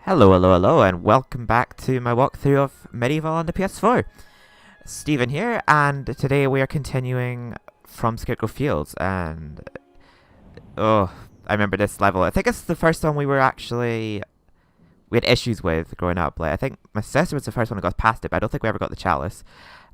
Hello, hello, hello, and welcome back to my walkthrough of MediEvil on the PS4. Steven here, and today we are continuing from Scarecrow Fields, and... Oh, I remember this level. I think it's the first one we had issues with growing up. Like, I think my sister was the first one who got past it, but I don't think we ever got the chalice.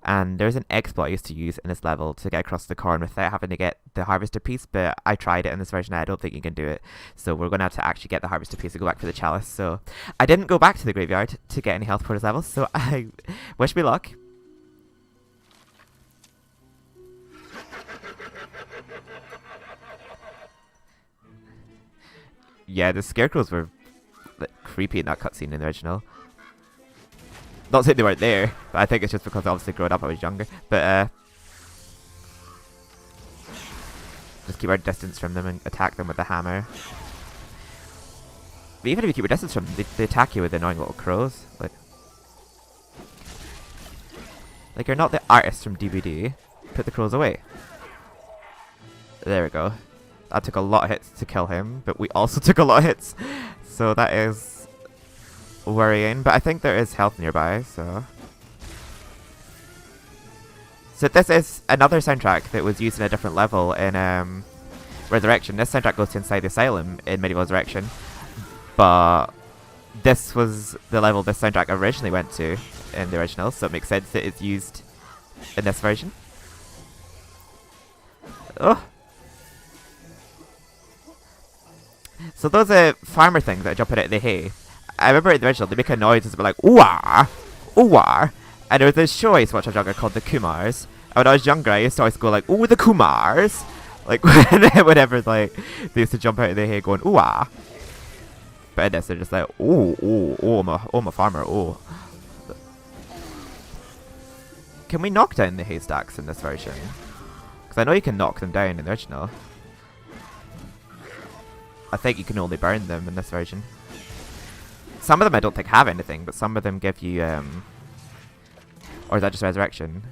And there's an exploit I used to use in this level to get across the corn without having to get the harvester piece, but I tried it in this version and I don't think you can do it. So we're going to have to actually get the harvester piece and go back for the chalice. So I didn't go back to the graveyard to get any health for this level, so I wish me luck. Yeah, the scarecrows were creepy in that cutscene in the original. Not saying they weren't there, but I think it's just because obviously growing up I was younger. But just keep our distance from them and attack them with the hammer. But even if you keep your distance from them, they attack you with annoying little crows. Like you're not the artist from DVD. Put the crows away. There we go. That took a lot of hits to kill him, but we also took a lot of hits. So that is worrying, but I think there is health nearby, so... So this is another soundtrack that was used in a different level in Resurrection. This soundtrack goes to Inside the Asylum in MediEvil Resurrection, but this was the level this soundtrack originally went to in the original, so it makes sense that it's used in this version. Oh! So those farmer things that are jumping out of the hay, I remember in the original, they make a noise and it's like, ooh-ah, ooh-ah. And there was this show I used to watch when I was younger called The Kumars. And when I was younger, I used to always go like, ooh, the Kumars. Like, whenever, like, they used to jump out of the hay going, ooh-ah. But in this, they're just like, ooh, ooh, oh, I'm a farmer, oh. Can we knock down the haystacks in this version? Because I know you can knock them down in the original. I think you can only burn them in this version. Some of them I don't think have anything, but some of them give you, or is that just Resurrection?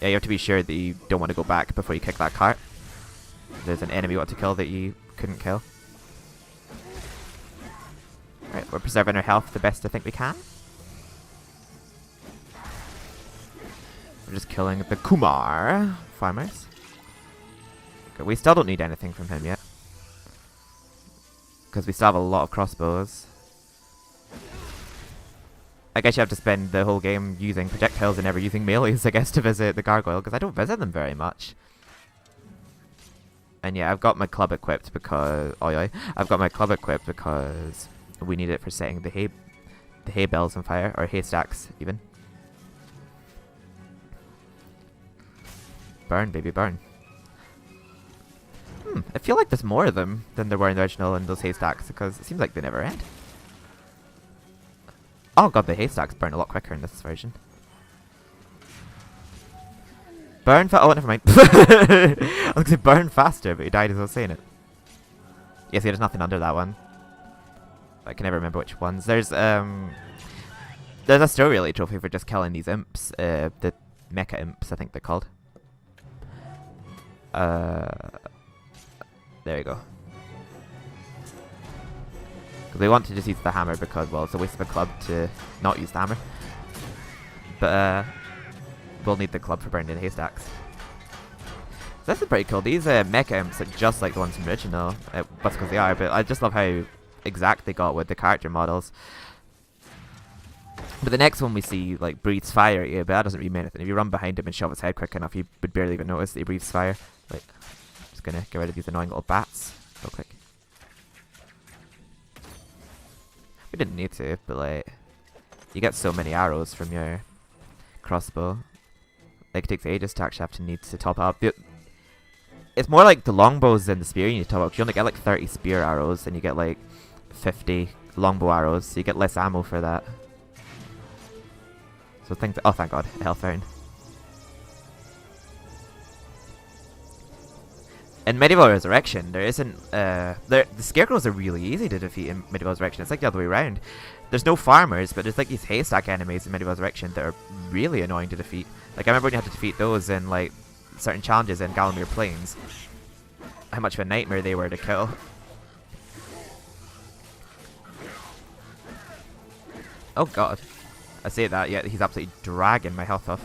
Yeah, you have to be sure that you don't want to go back before you kick that cart. There's an enemy you want to kill that you couldn't kill. Right, we're preserving our health the best I think we can. We're just killing the Kumar farmers. Okay, we still don't need anything from him yet, because we still have a lot of crossbows. I guess you have to spend the whole game using projectiles and never using melees, I guess, to visit the gargoyle, because I don't visit them very much. And yeah, I've got my club equipped because... I've got my club equipped because we need it for setting the hay bales on fire, or haystacks, even. Burn, baby, burn. I feel like there's more of them than there were in the original in those haystacks, because it seems like they never end. Oh god, the haystacks burn a lot quicker in this version. Burn oh, never mind. I was going to say burn faster, but he died as I was saying it. Yes, there's nothing under that one. I can never remember which ones. There's a story relay trophy for just killing these imps. The mecha imps, I think they're called. There you go. Because we want to just use the hammer because, well, it's a waste of a club to not use the hammer. But, we'll need the club for burning the haystacks. So this is pretty cool. These mecha imps are just like the ones from the original. That's because they are, but I just love how exact they got with the character models. But the next one we see, like, breathes fire at you, but that doesn't really mean anything. If you run behind him and shove his head quick enough, you would barely even notice that he breathes fire. Like, just gonna get rid of these annoying little bats real quick. We didn't need to, but like, you get so many arrows from your crossbow. Like, it takes ages to actually have to need to top up. It's more like the longbows than the spear you need to top up. You only get like 30 spear arrows, and you get like 50 longbow arrows, so you get less ammo for that. So oh, thank god, a health fountain. In MediEvil Resurrection, there isn't, the scarecrows are really easy to defeat in MediEvil Resurrection. It's like the other way around. There's no farmers, but there's like these haystack enemies in MediEvil Resurrection that are really annoying to defeat. Like, I remember when you had to defeat those in, like, certain challenges in Galamir Plains. How much of a nightmare they were to kill. Oh god. I say that, yet he's absolutely dragging my health off.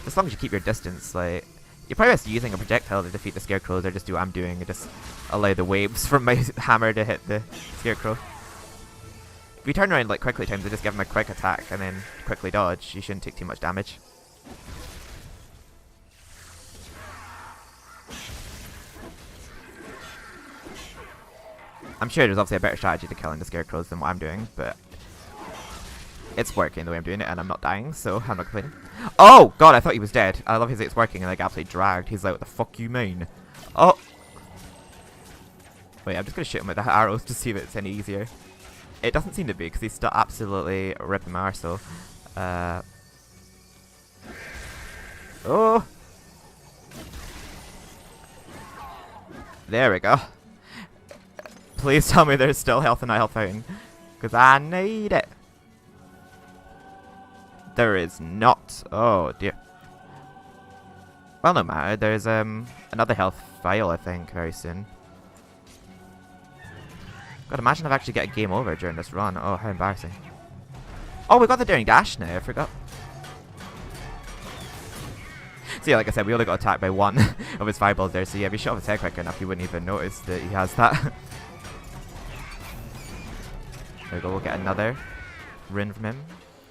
As long as you keep your distance, like... You're probably best using a projectile to defeat the scarecrows, or just do what I'm doing and just allow the waves from my hammer to hit the scarecrow. If you turn around like quickly times and just give him a quick attack and then quickly dodge, you shouldn't take too much damage. I'm sure there's obviously a better strategy to killing the scarecrows than what I'm doing, but it's working the way I'm doing it, and I'm not dying, so I'm not complaining. Oh god, I thought he was dead. I love his it's working and like absolutely dragged. He's like, what the fuck you mean? Oh! Wait, I'm just gonna shoot him with the arrows to see if it's any easier. It doesn't seem to be, because he's still absolutely ripping my arsehole. Oh! There we go. Please tell me there's still health in that health fountain, because I need it. There is not. Oh dear. Well, no matter. There's another health vial, I think, very soon. God, imagine if I actually get a game over during this run. Oh, how embarrassing. Oh, we got the daring dash now. I forgot. So yeah, like I said, we only got attacked by one of his fireballs there. So yeah, if you shot off his head quick enough, you wouldn't even notice that he has that. There we go. We'll get another rune from him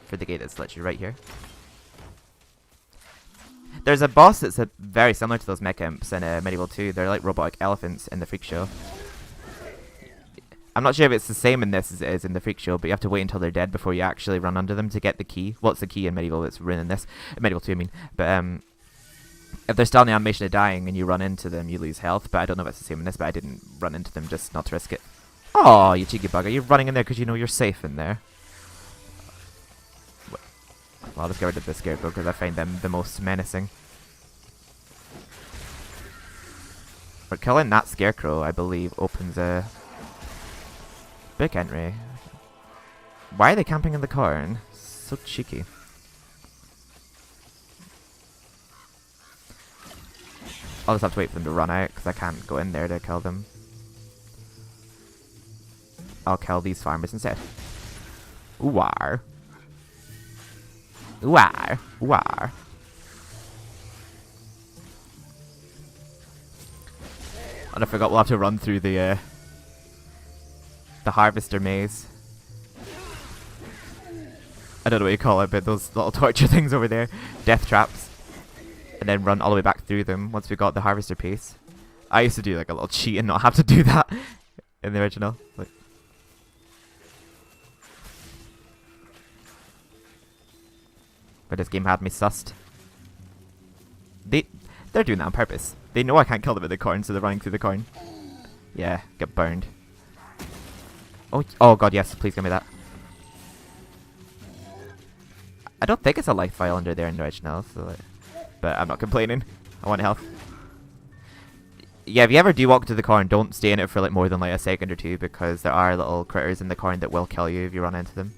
for the gate that's literally right here. There's a boss that's very similar to those mech imps in MediEvil 2. They're like robotic elephants in the Freak Show. I'm not sure if it's the same in this as it is in the Freak Show, but you have to wait until they're dead before you actually run under them to get the key. Well, it's the key in MediEvil that's rune in this. MediEvil 2, I mean. But if they're still in the animation of dying and you run into them, you lose health. But I don't know if it's the same in this, but I didn't run into them just not to risk it. Oh, you cheeky bugger. You're running in there because you know you're safe in there. Well, I'll just get rid of the Scarecrow because I find them the most menacing. But killing that Scarecrow, I believe, opens a big entry. Why are they camping in the corn? So cheeky. I'll just have to wait for them to run out because I can't go in there to kill them. I'll kill these farmers instead. Ooh-ar. Ooh-ar. Ooh-ar. And I forgot we'll have to run through the harvester maze. I don't know what you call it, but those little torture things over there. Death traps. And then run all the way back through them once we got the harvester piece. I used to do like a little cheat and not have to do that in the original. Like, but this game had me sussed. They're doing that on purpose. They know I can't kill them with the corn, so they're running through the corn. Yeah, get burned. Oh god, yes, please give me that. I don't think it's a life file under there in the original, so like, but I'm not complaining. I want health. Yeah, if you ever do walk to the corn, don't stay in it for like more than like a second or two, because there are little critters in the corn that will kill you if you run into them.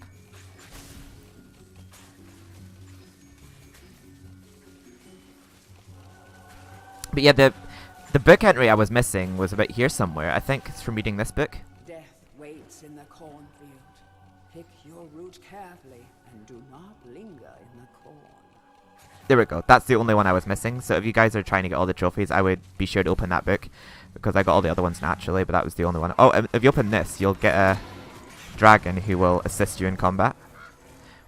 But yeah, the book entry I was missing was about here somewhere. I think it's from reading this book. Death waits in the cornfield. Pick your route carefully and do not linger in the corn. There we go. That's the only one I was missing. So if you guys are trying to get all the trophies, I would be sure to open that book, because I got all the other ones naturally, but that was the only one. Oh, if you open this, you'll get a dragon who will assist you in combat,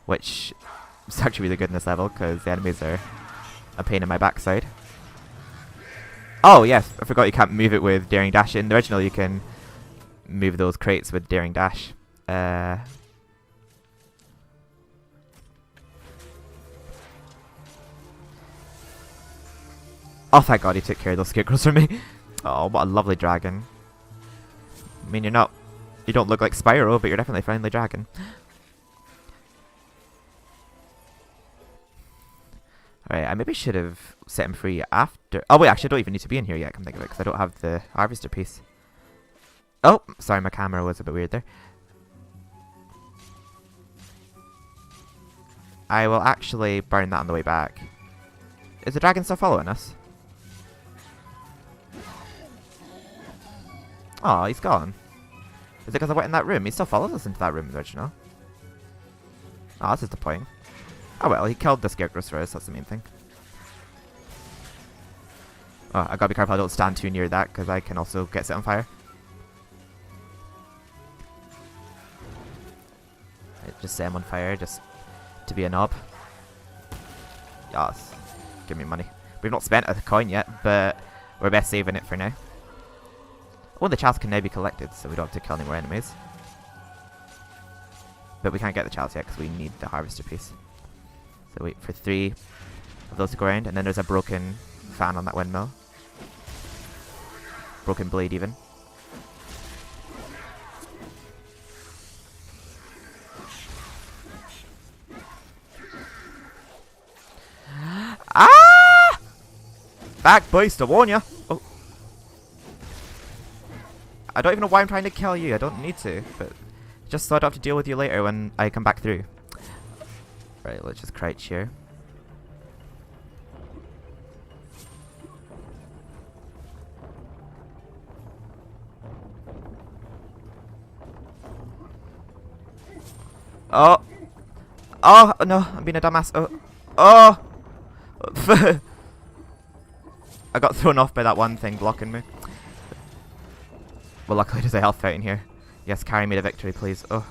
which is actually really good in this level because the enemies are a pain in my backside. Oh yes, I forgot you can't move it with daring dash. In the original you can move those crates with daring dash. Oh thank god he took care of those scarecrows for me. Oh, what a lovely dragon. I mean, you don't look like Spyro, but you're definitely a friendly dragon. Alright, I maybe should have set him free after... Oh wait, actually I don't even need to be in here yet, come think of it, because I don't have the harvester piece. Oh, sorry, my camera was a bit weird there. I will actually burn that on the way back. Is the dragon still following us? Oh, he's gone. Is it because I went in that room? He still follows us into that room in the original. Oh, that's disappointing. Oh well, he killed the scarecrows for us, that's the main thing. Oh, I gotta be careful I don't stand too near that, because I can also get set on fire. Just set him on fire, just to be a knob. Yes. Give me money. We've not spent a coin yet, but we're best saving it for now. Oh, the chalice can now be collected, so we don't have to kill any more enemies. But we can't get the chalice yet, because we need the harvester piece. So wait for 3 of those to go around, and then there's a broken fan on that windmill. Broken blade, even. Ah! Back, boys, to warn ya. Oh. I don't even know why I'm trying to kill you. I don't need to, but just thought I'd have to deal with you later when I come back through. Right, let's just crouch here. Oh! Oh, no, I'm being a dumbass. Oh! Oh! I got thrown off by that one thing blocking me. Well, luckily there's a health fountain here. Yes, carry me to victory, please. Oh.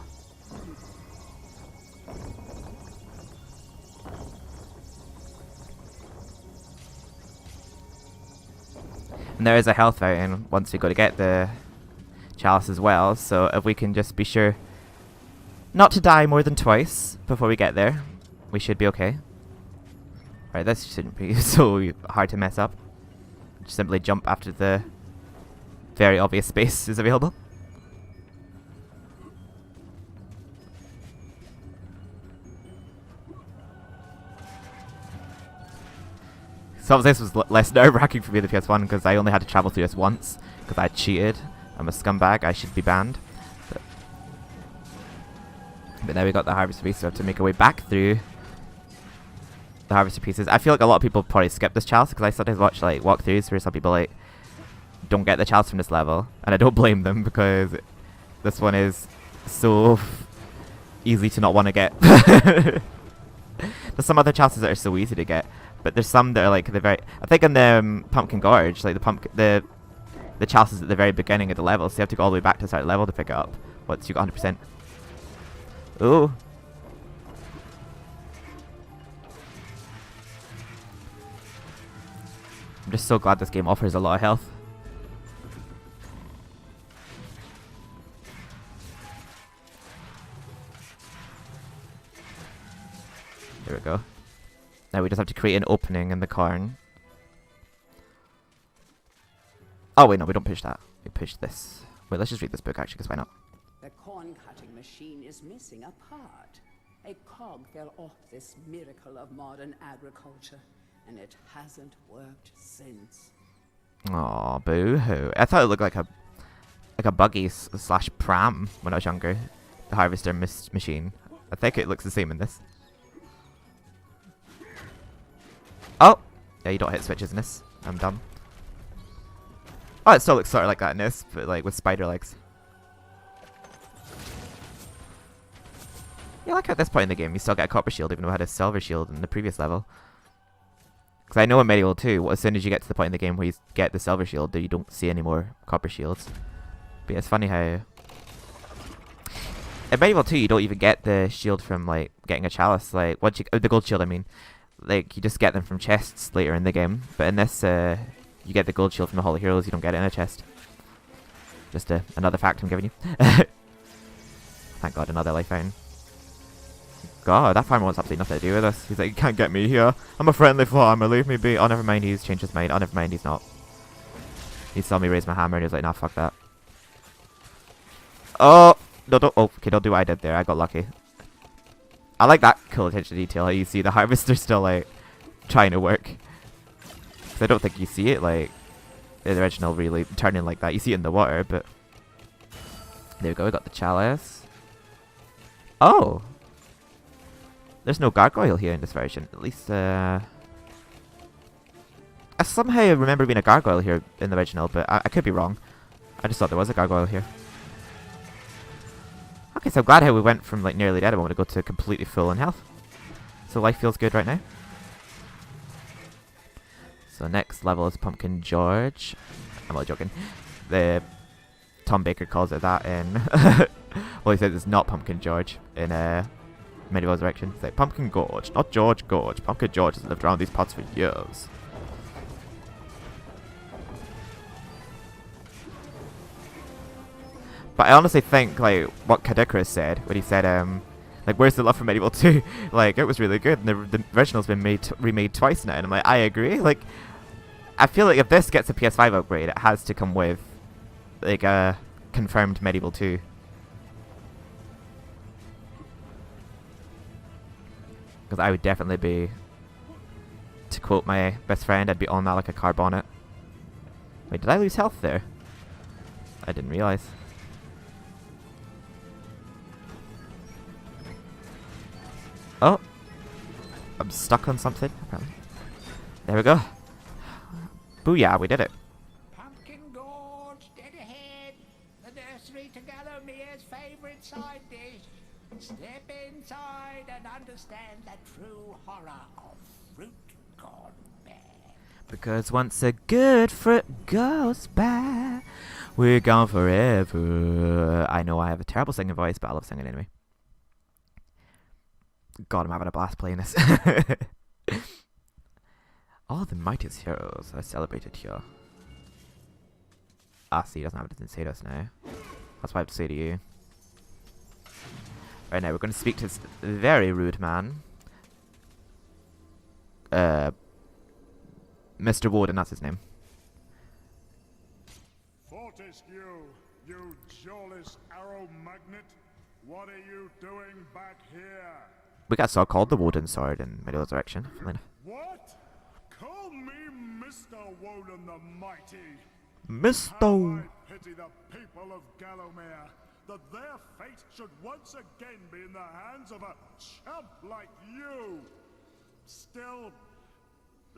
And there is a health fountain once we go to get the chalice as well, so if we can just be sure not to die more than twice before we get there, we should be okay. Right, this shouldn't be so hard to mess up. Just simply jump after the very obvious space is available. Some of this was less nerve-wracking for me than PS1 because I only had to travel through this once because I cheated. I'm a scumbag, I should be banned. But now we got the harvester piece, so we have to make our way back through the harvester pieces. I feel like a lot of people probably skip this chalice because I sometimes watch like walkthroughs where some people like don't get the chalice from this level, and I don't blame them because this one is so easy to not want to get. There's some other chalices that are so easy to get, but there's some that are like the very. I think in the Pumpkin Gorge, like the chalices at the very beginning of the level, so you have to go all the way back to the start of the level to pick it up. Once you got 100%. Ooh. I'm just so glad this game offers a lot of health. There we go. Now we just have to create an opening in the corn. Oh wait, no, we don't push that. We push this. Wait, let's just read this book actually, because why not? The corn-cutting machine is missing a part. A cog fell off this miracle of modern agriculture, and it hasn't worked since. Aw, boo-hoo. I thought it looked like a buggy slash pram when I was younger. The harvester machine. I think it looks the same in this. Oh! Yeah, you don't hit switches in this. I'm dumb. Oh, it still looks sort of like that in this, but like with spider legs. Yeah, like at this point in the game, you still get a copper shield even though I had a silver shield in the previous level. Because I know in MediEvil 2, as soon as you get to the point in the game where you get the silver shield, you don't see any more copper shields. But yeah, it's funny how... In MediEvil 2, you don't even get the shield from, like, getting a chalice. Like, once you... the gold shield, I mean. Like, you just get them from chests later in the game. But in this, you get the gold shield from the Hall of Heroes, you don't get it in a chest. Just another fact I'm giving you. Thank God, another life fountain. God, that farmer wants absolutely nothing to do with us. He's like, you can't get me here. I'm a friendly farmer, leave me be. Oh, never mind, he's changed his mind. Oh, never mind, he's not. He saw me raise my hammer and he was like, nah, fuck that. Oh! No, don't. Oh, okay, don't do what I did there. I got lucky. I like that cool attention to detail. How you see the harvester still, like, trying to work. Because I don't think you see it, like, in the original really turning like that. You see it in the water, but... There we go, we got the chalice. Oh! There's no gargoyle here in this version. At least, I somehow remember being a gargoyle here in the original, but I could be wrong. I just thought there was a gargoyle here. Okay, so glad how we went from like nearly dead a moment ago to completely full in health. So life feels good right now. So next level is Pumpkin George. I'm only joking. The Tom Baker calls it that in well, he says it's not Pumpkin George in MediEvil Resurrection. It's like Pumpkin Gorge, not George Gorge. Pumpkin George has lived around these parts for years. But I honestly think, like, what Kadikris said, when he said, like, where's the love for MediEvil 2? Like, it was really good, and the original's been remade twice now, and I'm like, I agree. Like, I feel like if this gets a PS5 upgrade, it has to come with, like, a confirmed MediEvil 2. Because I would definitely be, to quote my best friend, I'd be on that like a car bonnet. Wait, did I lose health there? I didn't realize. Oh, I'm stuck on something, apparently. There we go. Booyah, we did it. Pumpkin Gorge, dead ahead. The nursery to Galomia's favourite side dish. Step inside and understand the true horror of fruit gone bad. Because once a good fruit goes bad, we're gone forever. I know I have a terrible singing voice, but I love singing anyway. God, I'm having a blast playing this. All the mightiest heroes are celebrated here. Ah, see, he doesn't have anything to say to us now. That's what I have to say to you. Right now, we're going to speak to this very rude man. Mr. Warden, that's his name. Fortescue, you jawless arrow magnet, what are you doing back here? We got a sword called the Warden Sword in MediEvil Resurrection. What? Call me Mr. Woden the Mighty. Mr. I pity the people of Gallowmere, that their fate should once again be in the hands of a chump like you. Still,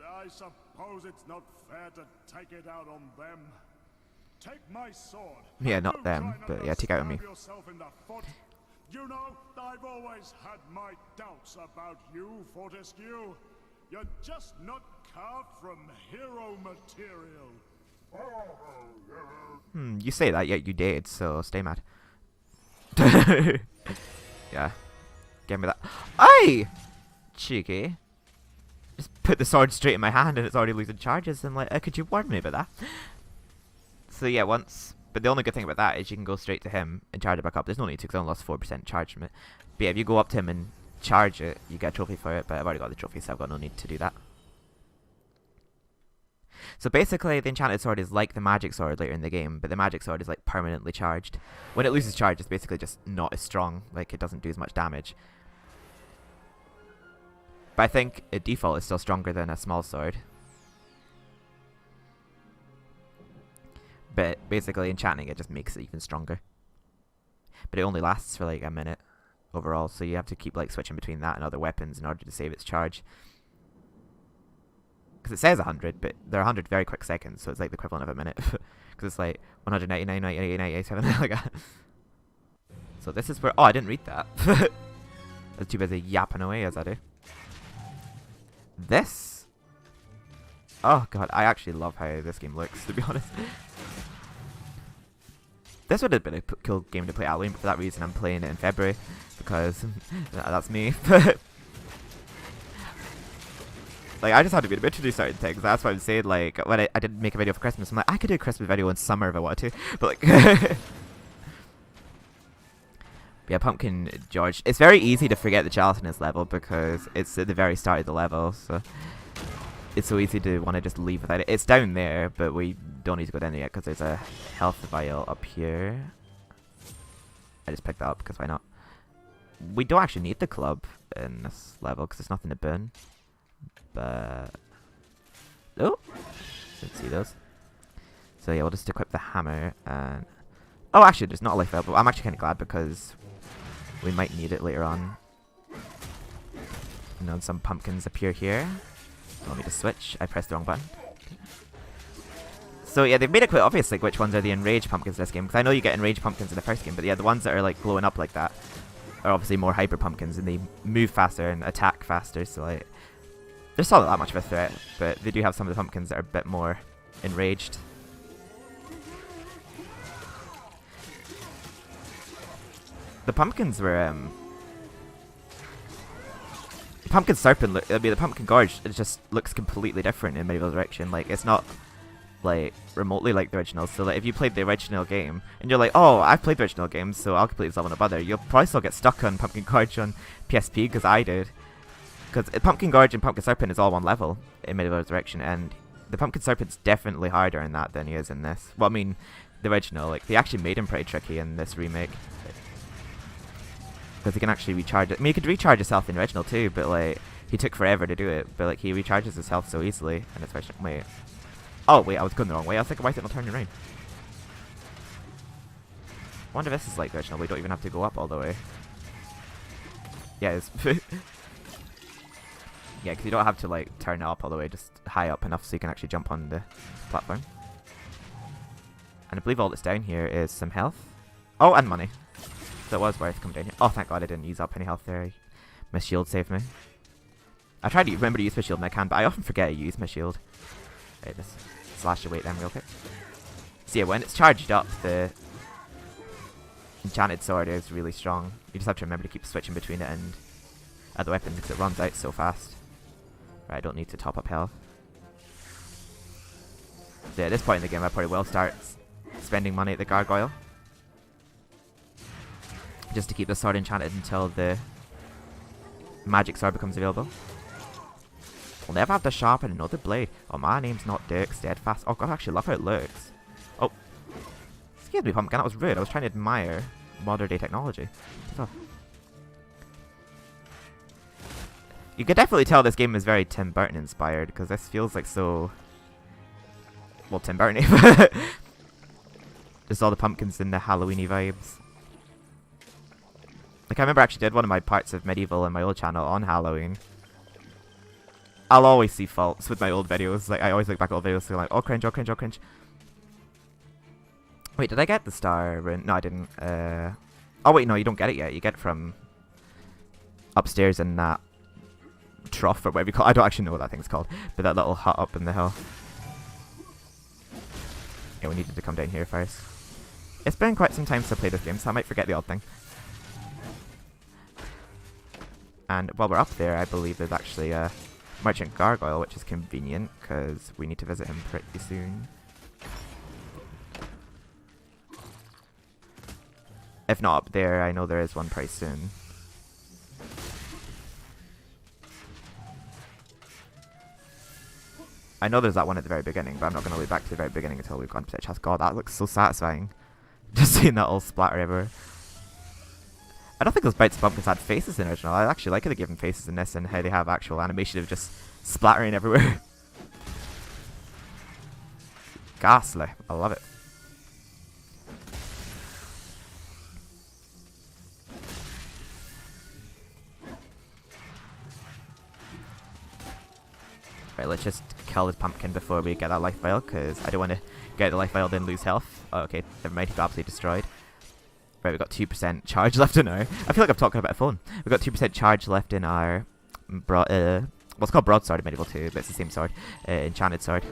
I suppose it's not fair to take it out on them. Take my sword. Yeah, not them, but yeah, take it out on me. You know, I've always had my doubts about you, Fortescue. You're just not carved from hero material. You say that, yet you did, so stay mad. Yeah. Give me that. Aye! Cheeky. Just put the sword straight in my hand and it's already losing charges, and like, could you warn me about that? So yeah, once... But the only good thing about that is you can go straight to him and charge it back up. There's no need to, because I only lost 4% charge from it. But yeah, if you go up to him and charge it, you get a trophy for it, but I've already got the trophy, so I've got no need to do that. So basically, the enchanted sword is like the magic sword later in the game, but the magic sword is like permanently charged. When it loses charge, it's basically just not as strong, like it doesn't do as much damage. But I think at default it's still stronger than a small sword. But basically enchanting it just makes it even stronger. But it only lasts for like a minute overall, so you have to keep like switching between that and other weapons in order to save its charge. Because it says 100, but they're 100 very quick seconds, so it's like the equivalent of a minute. Because it's like 199, 98, 97, like that. So this is where... Oh, I didn't read that. I was too busy yapping away as I do. This... Oh god, I actually love how this game looks, to be honest. This would have been a cool game to play at Halloween, but for that reason I'm playing it in February, because that's me. Like, I just had to be in a mood to do certain things. That's what I'm saying. Like, when I didn't make a video for Christmas, I'm like, I could do a Christmas video in summer if I wanted to. But like, yeah, Pumpkin George. It's very easy to forget the gelatinous level because it's at the very start of the level, so it's so easy to want to just leave without it. It's down there, but we don't need to go down there yet because there's a health vial up here. I just picked that up because why not? We don't actually need the club in this level because there's nothing to burn. But oh, didn't see those. So yeah, we'll just equip the hammer and oh, actually, there's not a life vial, but I'm actually kind of glad because we might need it later on. And then some pumpkins appear here. Let me just switch. I pressed the wrong button. So yeah, they've made it quite obvious like which ones are the enraged pumpkins in this game, because I know you get enraged pumpkins in the first game, but yeah, the ones that are like glowing up like that are obviously more hyper pumpkins, and they move faster and attack faster, so like they're still not that much of a threat, but they do have some of the pumpkins that are a bit more enraged. The pumpkins were Pumpkin Serpent, the Pumpkin Gorge, it just looks completely different in MediEvil Resurrection. Like, it's not like remotely like the original. So like, if you played the original game and you're like, oh, I've played the original game, so I'll complete this level no bother, you'll probably still get stuck on Pumpkin Gorge on PSP, because I did. Because Pumpkin Gorge and Pumpkin Serpent is all one level in MediEvil Resurrection, and the Pumpkin Serpent's definitely harder in that than he is in this. Well, I mean, the original, like, they actually made him pretty tricky in this remake. Because he can actually recharge it. I mean, he could recharge himself in the original too, but like, he took forever to do it. But like, he recharges his health so easily in this version. Wait. Oh, wait, I was going the wrong way. I was thinking, why is it not turning around? I wonder if this is like the original. We don't even have to go up all the way. Yeah, it's yeah, because you don't have to like turn it up all the way, just high up enough so you can actually jump on the platform. And I believe all that's down here is some health. Oh, and money. So it was worth coming down here. Oh, thank God I didn't use up any health there. My shield saved me. I try to remember to use my shield when I can, but I often forget to use my shield. Right, just slash away them real quick. So yeah, when it's charged up, the enchanted sword is really strong. You just have to remember to keep switching between it and other weapons, because it runs out so fast. Right, I don't need to top up health. So yeah, at this point in the game, I probably will start spending money at the gargoyle, just to keep the sword enchanted until the magic sword becomes available. We'll never have to sharpen another blade. Oh, my name's not Dirk Steadfast. Oh God, I actually love how it looks. Oh, excuse me, Pumpkin, that was rude. I was trying to admire modern day technology. Oh. You can definitely tell this game is very Tim Burton inspired, because this feels like so, well, Tim Burton-y. Just all the pumpkins and the Halloween-y vibes. Like, I remember I actually did one of my parts of MediEvil in my old channel on Halloween. I'll always see faults with my old videos. Like, I always look back at old videos and like, oh cringe, oh cringe, oh cringe. Wait, did I get the star rune? No, I didn't. Oh wait, no, you don't get it yet. You get it from upstairs in that trough or whatever you call it. I don't actually know what that thing's called, but that little hut up in the hill. Yeah, we needed to come down here first. It's been quite some time since I played this game, so I might forget the odd thing. And while we're up there, I believe there's actually a merchant gargoyle, which is convenient, because we need to visit him pretty soon. If not up there, I know there is one pretty soon. I know there's that one at the very beginning, but I'm not going to look back to the very beginning until we've gone to the chest. God, that looks so satisfying. Just seeing that all splatter everywhere. I don't think those Bites Pumpkins had faces in the original. I actually like how they give them faces in this, and how they have actual animation of just splattering everywhere. Ghastly. I love it. Right, let's just kill this pumpkin before we get that life vial, because I don't want to get the life vial then lose health. Oh, okay, never mind, he got absolutely destroyed. Right, we've got 2% charge left in our... I feel like I'm talking about a phone. We've got 2% charge left in our... well, it's called Broadsword in MediEvil 2, but it's the same sword. Enchanted sword.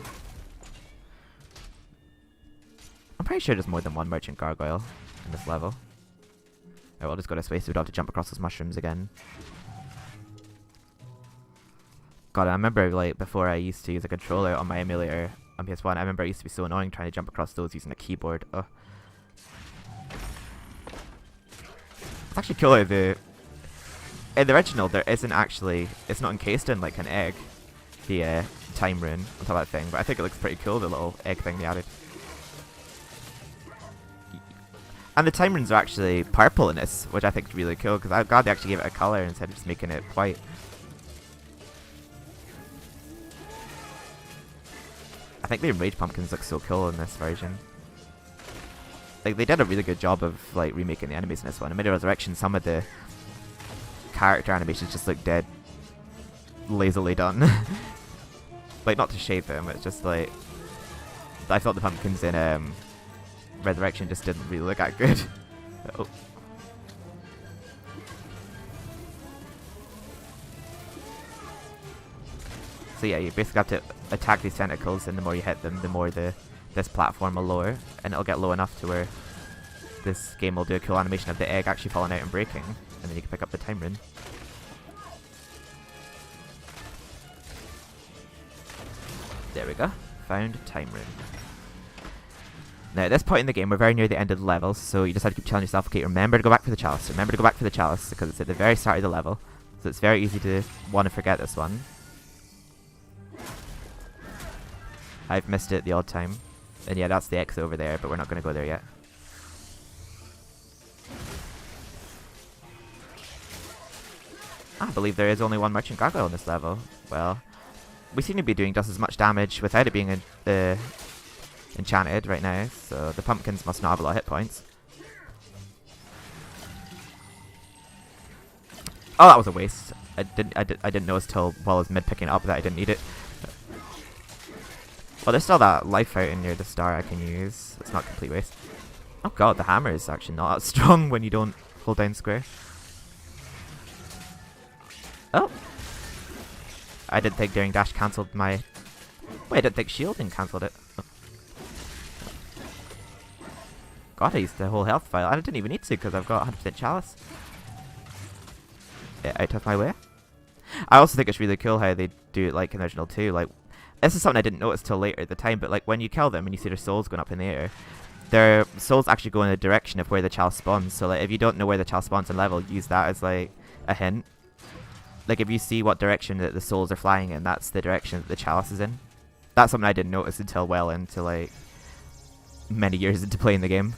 I'm pretty sure there's more than one merchant gargoyle in this level. Alright, we'll just go this way so we don't have to jump across those mushrooms again. God, I remember, like, before I used to use a controller on my emulator on PS1, I remember it used to be so annoying trying to jump across those using a keyboard. Ugh. It's actually cool how in the original there isn't actually, it's not encased in like an egg, the time rune on top of that thing, but I think it looks pretty cool, the little egg thing they added. And the time runes are actually purple in this, which I think is really cool, because I'm glad they actually gave it a colour instead of just making it white. I think the enraged pumpkins look so cool in this version. Like, they did a really good job of like remaking the enemies in this one. In MediEvil Resurrection, some of the character animations just look dead lazily done. Like, not to shade them, it's just like I thought the pumpkins in Resurrection just didn't really look that good. Oh. So yeah, you basically have to attack these tentacles, and the more you hit them, the more this platform will lower, and it'll get low enough to where this game will do a cool animation of the egg actually falling out and breaking, and then you can pick up the time rune. There we go. Found time rune. Now at this point in the game, we're very near the end of the level, so you just have to keep telling yourself, okay, remember to go back for the chalice, remember to go back for the chalice, because it's at the very start of the level, so it's very easy to want to forget this one. I've missed it the odd time. And yeah, that's the exit over there, but we're not going to go there yet. I believe there is only one merchant gargoyle on this level. Well, we seem to be doing just as much damage without it being enchanted right now, so the pumpkins must not have a lot of hit points. Oh, that was a waste. I didn't notice till while I was mid picking it up that I didn't need it. Well, there's still that life fountain near the star I can use. It's not complete waste. Oh god, the hammer is actually not as strong when you don't hold down square. Oh! I didn't think daring dash cancelled my... Wait, I didn't think shielding cancelled it. Oh. God, I used the whole health file. I didn't even need to because I've got 100% chalice. Get out of my way. I also think it's really cool how they do it like in original 2. Like, this is something I didn't notice till later at the time, but like when you kill them and you see their souls going up in the air, their souls actually go in the direction of where the chalice spawns. So like if you don't know where the chalice spawns in level, use that as like a hint. Like if you see what direction that the souls are flying in, that's the direction that the chalice is in. That's something I didn't notice until well into like many years into playing the game.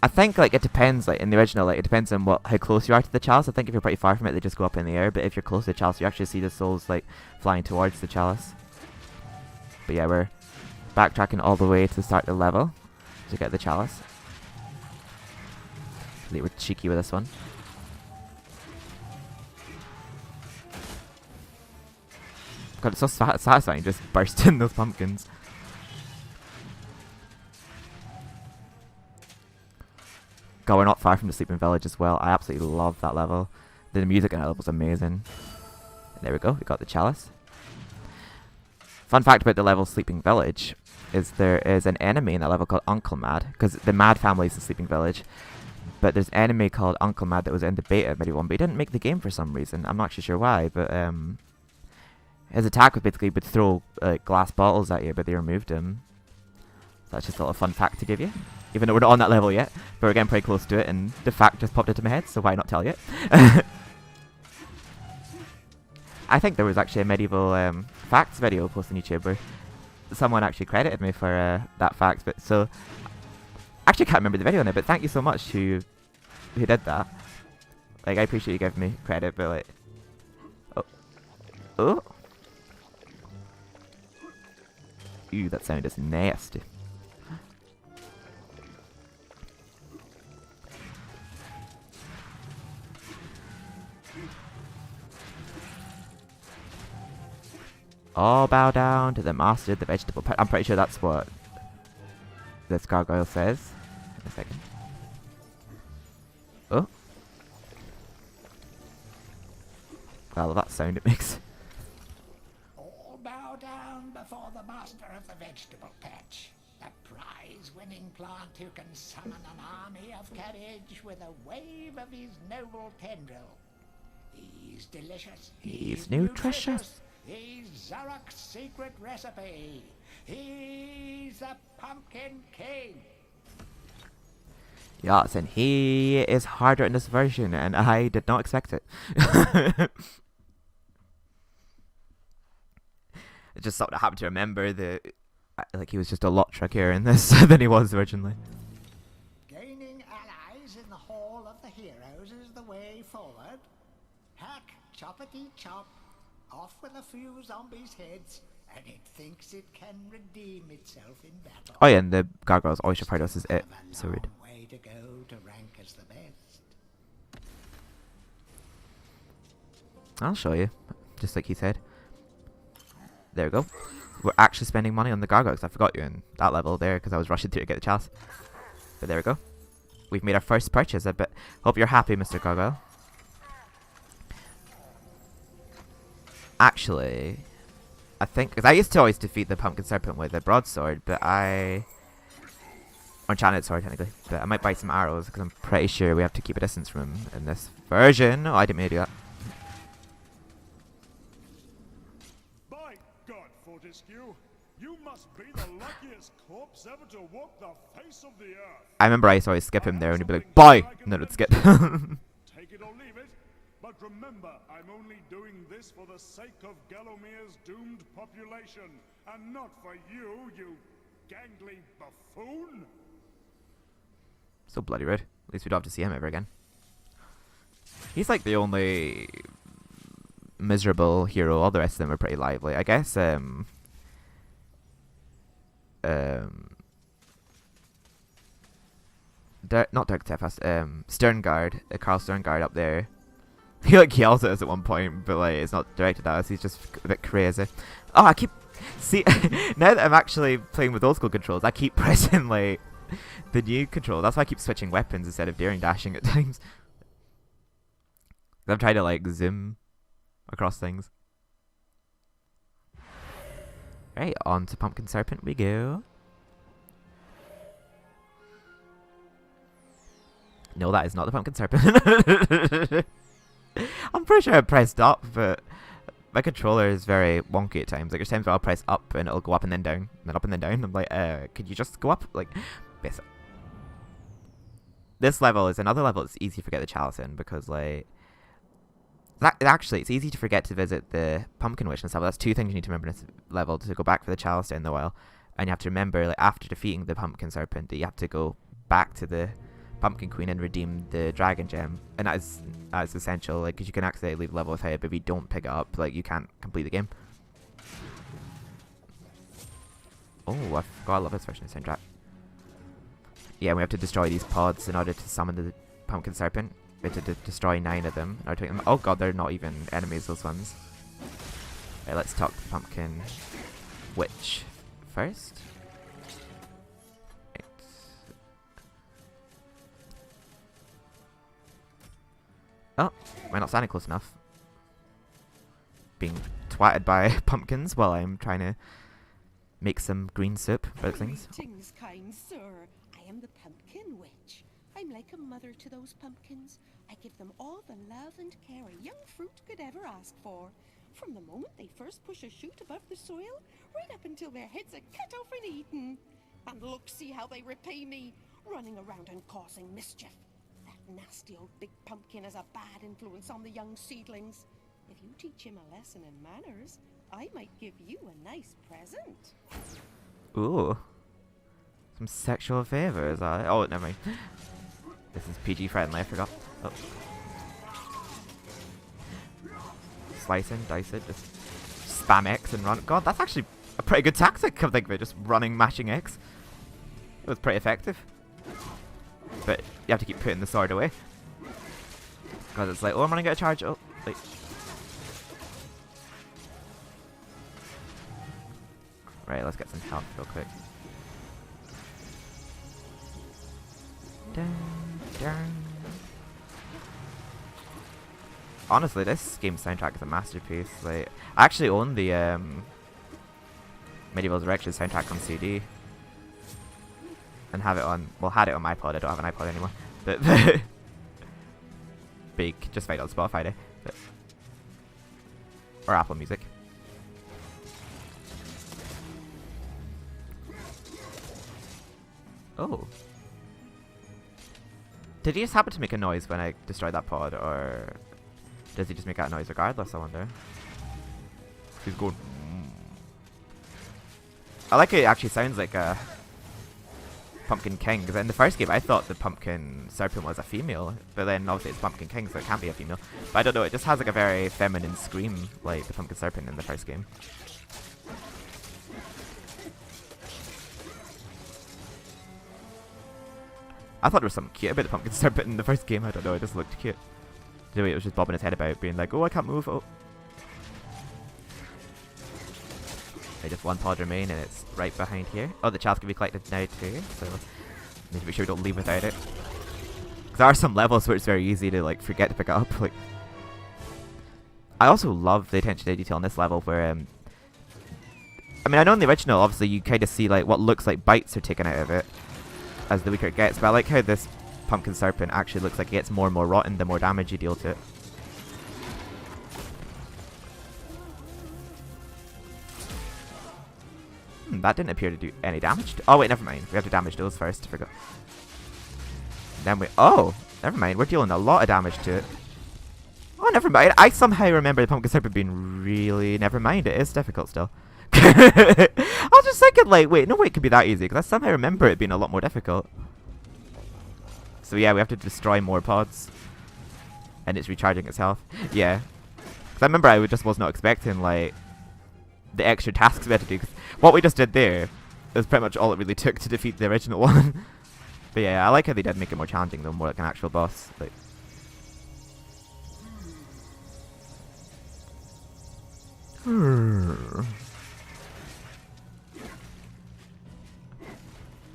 I think like it depends, like in the original, like it depends on how close you are to the chalice. I think if you're pretty far from it, they just go up in the air. But if you're close to the chalice, you actually see the souls like flying towards the chalice. But yeah, we're backtracking all the way to start the level to get the chalice. They were cheeky with this one. God, it's so satisfying just bursting those pumpkins. God, we're not far from the Sleeping Village as well. I absolutely love that level. The music in that level was amazing. There we go, we got the chalice. Fun fact about the level Sleeping Village is there is an enemy in that level called Uncle Mad, because the Mad family is the Sleeping Village. But there's an enemy called Uncle Mad that was in the beta of MediEvil, but he didn't make the game for some reason. I'm not actually sure why, but his attack was basically would throw glass bottles at you, but they removed him. So that's just a little fun fact to give you. Even though we're not on that level yet, but we're getting pretty close to it, and the fact just popped into my head, so why not tell you it? I think there was actually a MediEvil facts video posted on YouTube where someone actually credited me for that fact, but so... Actually can't remember the video on it, but thank you so much to who did that. Like, I appreciate you giving me credit, but like... Oh. Oh! Ew, that sound is nasty. All bow down to the master of the vegetable pet. I'm pretty sure that's what this gargoyle says. In a second. Oh. I love that sound it makes. All bow down before the master of the vegetable patch. The prize-winning plant who can summon an army of cabbage with a wave of his noble tendril. He's delicious. He's nutritious. He's Zarok's secret recipe. He's the Pumpkin King. Yes, and he is harder in this version, and I did not expect it. It's just something I happened to remember that, like, he was just a lot trickier in this than he was originally. Gaining allies in the Hall of the Heroes is the way forward. Hack, choppity chop. Off with a few zombies' heads, and it thinks it can redeem itself in battle. Oh yeah, and the gargoyles always refer to us as it. So rude. Way to go to rank as the best. I'll show you, just like he said. There we go. We're actually spending money on the gargoyles. I forgot you in that level there because I was rushing through to get the chalice. But there we go. We've made our first purchase. I bet. Hope you're happy, Mr. Gargoyle. Actually, I think, because I used to always defeat the Pumpkin Serpent with a broadsword, but or enchanted sword technically, but I might buy some arrows because I'm pretty sure we have to keep a distance from him in this version. Oh, I didn't mean to do that. By God, Fortescue, you must be the luckiest corpse ever to walk the face of the earth. I remember I used to always skip him there and he'd be like, bye! And then it would skip. Take it or leave it, but remember, I'm only doing this for the sake of Gallomere's doomed population, and not for you, you gangly buffoon. So bloody rude. At least we don't have to see him ever again. He's like the only miserable hero. All the rest of them are pretty lively. I guess, not Dirk Tefas, Sterngard, Carl Sterngard up there. He like yells at us at one point, but like it's not directed at us. He's just a bit crazy. Oh, I keep now that I'm actually playing with old school controls, I keep pressing like the new control. That's why I keep switching weapons instead of daring dashing at times. I'm trying to like zoom across things. Right, on to Pumpkin Serpent we go. No, that is not the Pumpkin Serpent. I'm pretty sure I pressed up, but my controller is very wonky at times. Like there's times where I'll press up and it'll go up and then down, and then up and then down. I'm like, could you just go up? Like, basically. This level is another level that's easy to forget the chalice in because like actually it's easy to forget to visit the Pumpkin Witch in this level. That's two things you need to remember in this level to go back for the chalice down the well, and you have to remember like after defeating the Pumpkin Serpent that you have to go back to the Pumpkin Queen and redeem the Dragon Gem, and that is essential. Like, because you can accidentally leave the level without it, but if you don't pick it up, like you can't complete the game. Oh, I forgot I love this version of the soundtrack. Yeah, we have to destroy these pods in order to summon the Pumpkin Serpent. We have to destroy 9 of them in order to make them. Oh god, they're not even enemies, those ones. Right, let's talk to the Pumpkin Witch first. Right. Oh, we're not standing close enough. Being twatted by pumpkins while I'm trying to make some green soup for things. Greetings, kind sir. I am the Pumpkin Witch. I'm like a mother to those pumpkins. I give them all the love and care a young fruit could ever ask for. From the moment they first push a shoot above the soil, right up until their heads are cut off and eaten. And look, see how they repay me, running around and causing mischief. That nasty old big pumpkin has a bad influence on the young seedlings. If you teach him a lesson in manners, I might give you a nice present. Ooh. Some sexual favors. Oh, never mind. This is PG friendly, I forgot. Oh. Slice it, dice it, just spam X and run. God, that's actually a pretty good tactic, I think, of it, just running, mashing X. It was pretty effective. But you have to keep putting the sword away. Because it's like, oh, I'm running out of charge. Oh, wait. Right, let's get some health real quick. Dun, dun. Honestly, this game's soundtrack is a masterpiece. Like, I actually own the MediEvil Director's soundtrack on CD. And have it on, well, had it on my iPod. I don't have an iPod anymore. But big, just find it on Spotify, eh? But, or Apple Music. Oh. Did he just happen to make a noise when I destroyed that pod, or does he just make that noise regardless, I wonder? He's going... I like it actually sounds like a Pumpkin King, because in the first game I thought the Pumpkin Serpent was a female, but then obviously it's Pumpkin King, so it can't be a female. But I don't know, it just has like a very feminine scream, like the Pumpkin Serpent in the first game. I thought there was something cute about the Pumpkin Serpent in the first game, I don't know, it just looked cute. The way it was just bobbing his head about, being like, oh, I can't move, oh. just one pod remain, and it's right behind here. Oh, the chalice can be collected now too, so need to make sure we don't leave without it. Because there are some levels where it's very easy to like forget to pick it up. Like, I also love the attention to detail in this level where I mean, I know in the original, obviously, you kind of see like what looks like bites are taken out of it as the weaker it gets, but I like how this Pumpkin Serpent actually looks like it gets more and more rotten the more damage you deal to it. That didn't appear to do any damage. Oh wait, never mind. We have to damage those first. I forgot. Then we... Oh! Never mind. We're dealing a lot of damage to it. Oh, never mind. I somehow remember the Pumpkin Serpent being really... Never mind. It is difficult still. I was just thinking, like, wait, no way it could be that easy, because I somehow remember it being a lot more difficult. So yeah, we have to destroy more pods. And it's recharging its health. Yeah. Because I remember I just was not expecting, like, the extra tasks we had to do. Cause what we just did there is pretty much all it really took to defeat the original one. But yeah, I like how they did make it more challenging though, more like an actual boss. Like,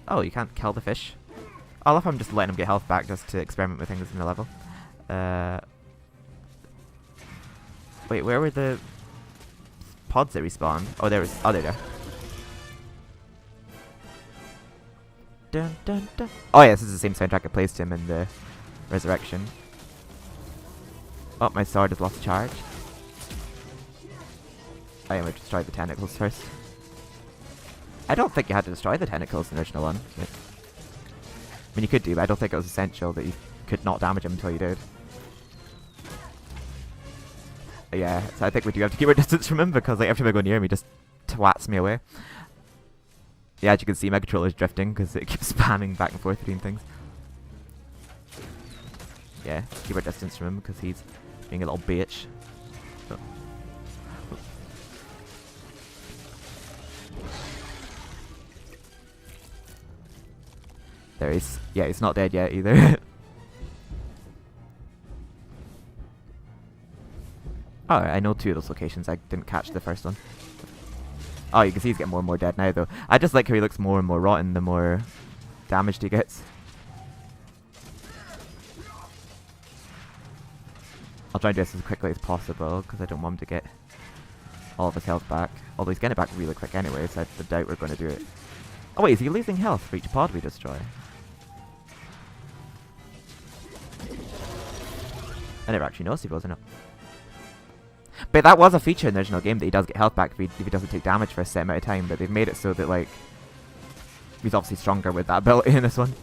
oh, you can't kill the fish. I love how I'm just letting him get health back just to experiment with things in the level. Wait, where were the pods that respawn? Oh, there was... Oh, there they are. Dun, dun, dun. Oh, yeah, this is the same soundtrack I placed him in the Resurrection. Oh, my sword has lost charge. I am going to destroy the tentacles first. I don't think you had to destroy the tentacles in the original one. I mean, you could do, but I don't think it was essential that you could not damage them until you did. But yeah, so I think we do have to keep our distance from him because like, every time I go near him, he just twats me away. Yeah, as you can see, my controller's drifting because it keeps spamming back and forth between things. Yeah, keep our distance from him because he's being a little bitch. Oh. There he's... Yeah, he's not dead yet either. Oh, I know two of those locations. I didn't catch the first one. Oh, you can see he's getting more and more dead now, though. I just like how he looks more and more rotten the more damage he gets. I'll try and do this as quickly as possible, because I don't want him to get all of his health back. Although he's getting it back really quick anyway, so I doubt we're going to do it. Oh wait, is he losing health for each pod we destroy? I never actually noticed he wasn't it. But that was a feature in the original game that he does get health back if he doesn't take damage for a set amount of time, but they've made it so that, like, he's obviously stronger with that ability in this one.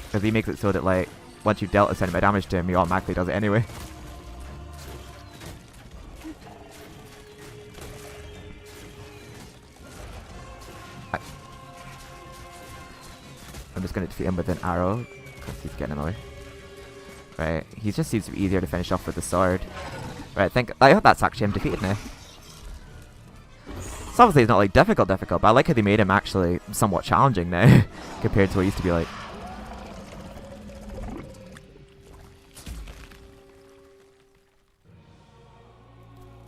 Because he makes it so that, like, once you've dealt a certain amount of damage to him, he automatically does it anyway. I'm just going to defeat him with an arrow, because he's getting him away. Right, he just seems to be easier to finish off with the sword. Right, I hope that's actually him defeated now. So obviously he's not like difficult, but I like how they made him actually somewhat challenging now, compared to what he used to be like.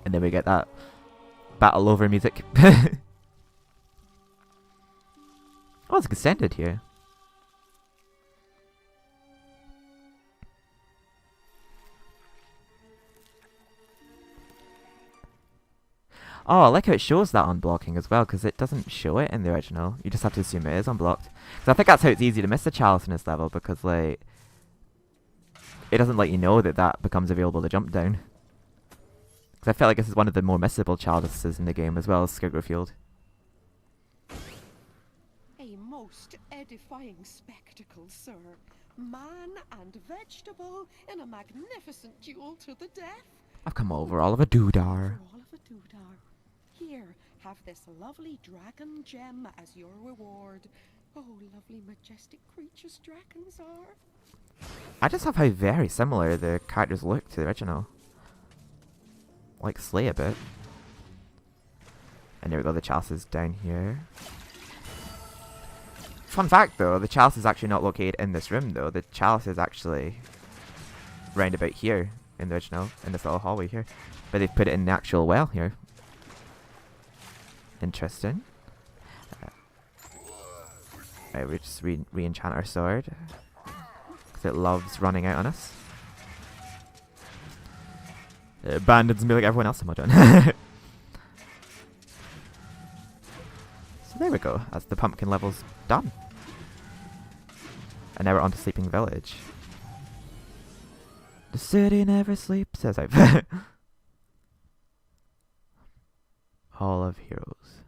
And then we get that battle over music. Oh, it's extended here. Oh, I like how it shows that unblocking as well, because it doesn't show it in the original. You just have to assume it is unblocked. Because I think that's how it's easy to miss the chalice in this level, because, like, it doesn't let you know that that becomes available to jump down. Because I feel like this is one of the more missable chalices in the game, as well as Scarecrow Field. A most edifying spectacle, sir. Man and vegetable in a magnificent duel to the death. I've come over all of a doodar. All of a doodar. Here, have this lovely dragon gem as your reward. Oh, lovely majestic creatures dragons are. I just love how very similar the characters look to the original. Like Slay a bit. And there we go, the chalice is down here. Fun fact though, the chalice is actually not located in this room though. The chalice is actually round about here in the original, in this little hallway here. But they've put it in the actual well here. Interesting. Right, we just re-enchant our sword. Because it loves running out on us. It abandons me like everyone else in Modern. So there we go. That's the pumpkin levels done. And now we're on to Sleeping Village. The city never sleeps, says I. Hall of Heroes.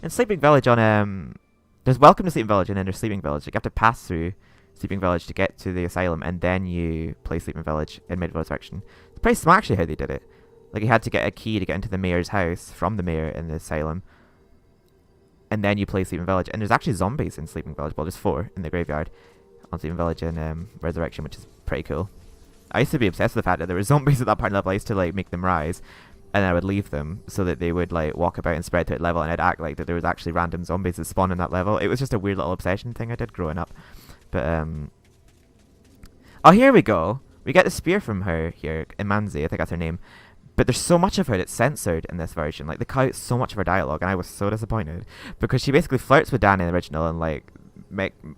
In Sleeping Village on there's Welcome to Sleeping Village and then there's Sleeping Village. Like, you have to pass through Sleeping Village to get to the asylum, and then you play Sleeping Village in MediEvil Resurrection. It's pretty smart actually how they did it. Like, you had to get a key to get into the mayor's house from the mayor in the asylum, and then you play Sleeping Village. And there's actually zombies in Sleeping Village. Well, there's 4 in the graveyard on Sleeping Village in Resurrection, which is pretty cool. I used to be obsessed with the fact that there were zombies at that part of the level. I used to like make them rise, and then I would leave them so that they would like walk about and spread throughout the level, and I'd act like that there was actually random zombies that spawn in that level. It was just a weird little obsession thing I did growing up. But oh, here we go. We get the spear from her here, Imanzi, I think that's her name. But there's so much of her that's censored in this version. Like, they cut out so much of her dialogue, and I was so disappointed. Because she basically flirts with Danny in the original and, like,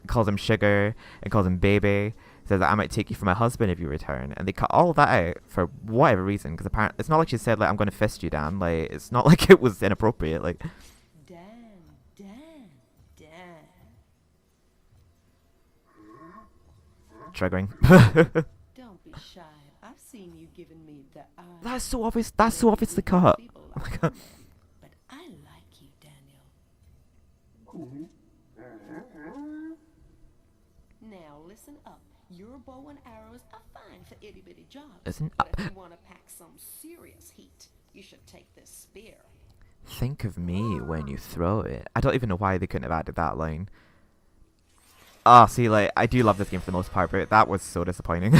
calls him sugar and calls him baby. Says that I might take you for my husband if you return. And they cut all of that out for whatever reason. Because apparently, it's not like she said, like, I'm going to fist you, Dan. Like, it's not like it was inappropriate. Like, Dan. triggering. Don't be shy. I've seen you giving me the eye. That's so obvious. That's so obviously cut. People Oh like my god. men, but I like you, Daniel. Now listen up. Your bow and arrows are fine for itty bitty jobs. Listen but up. if you want to pack some serious heat, you should take this spear. Think of me when you throw it. I don't even know why they couldn't have added that line. Ah, see, like, I do love this game for the most part, but that was so disappointing.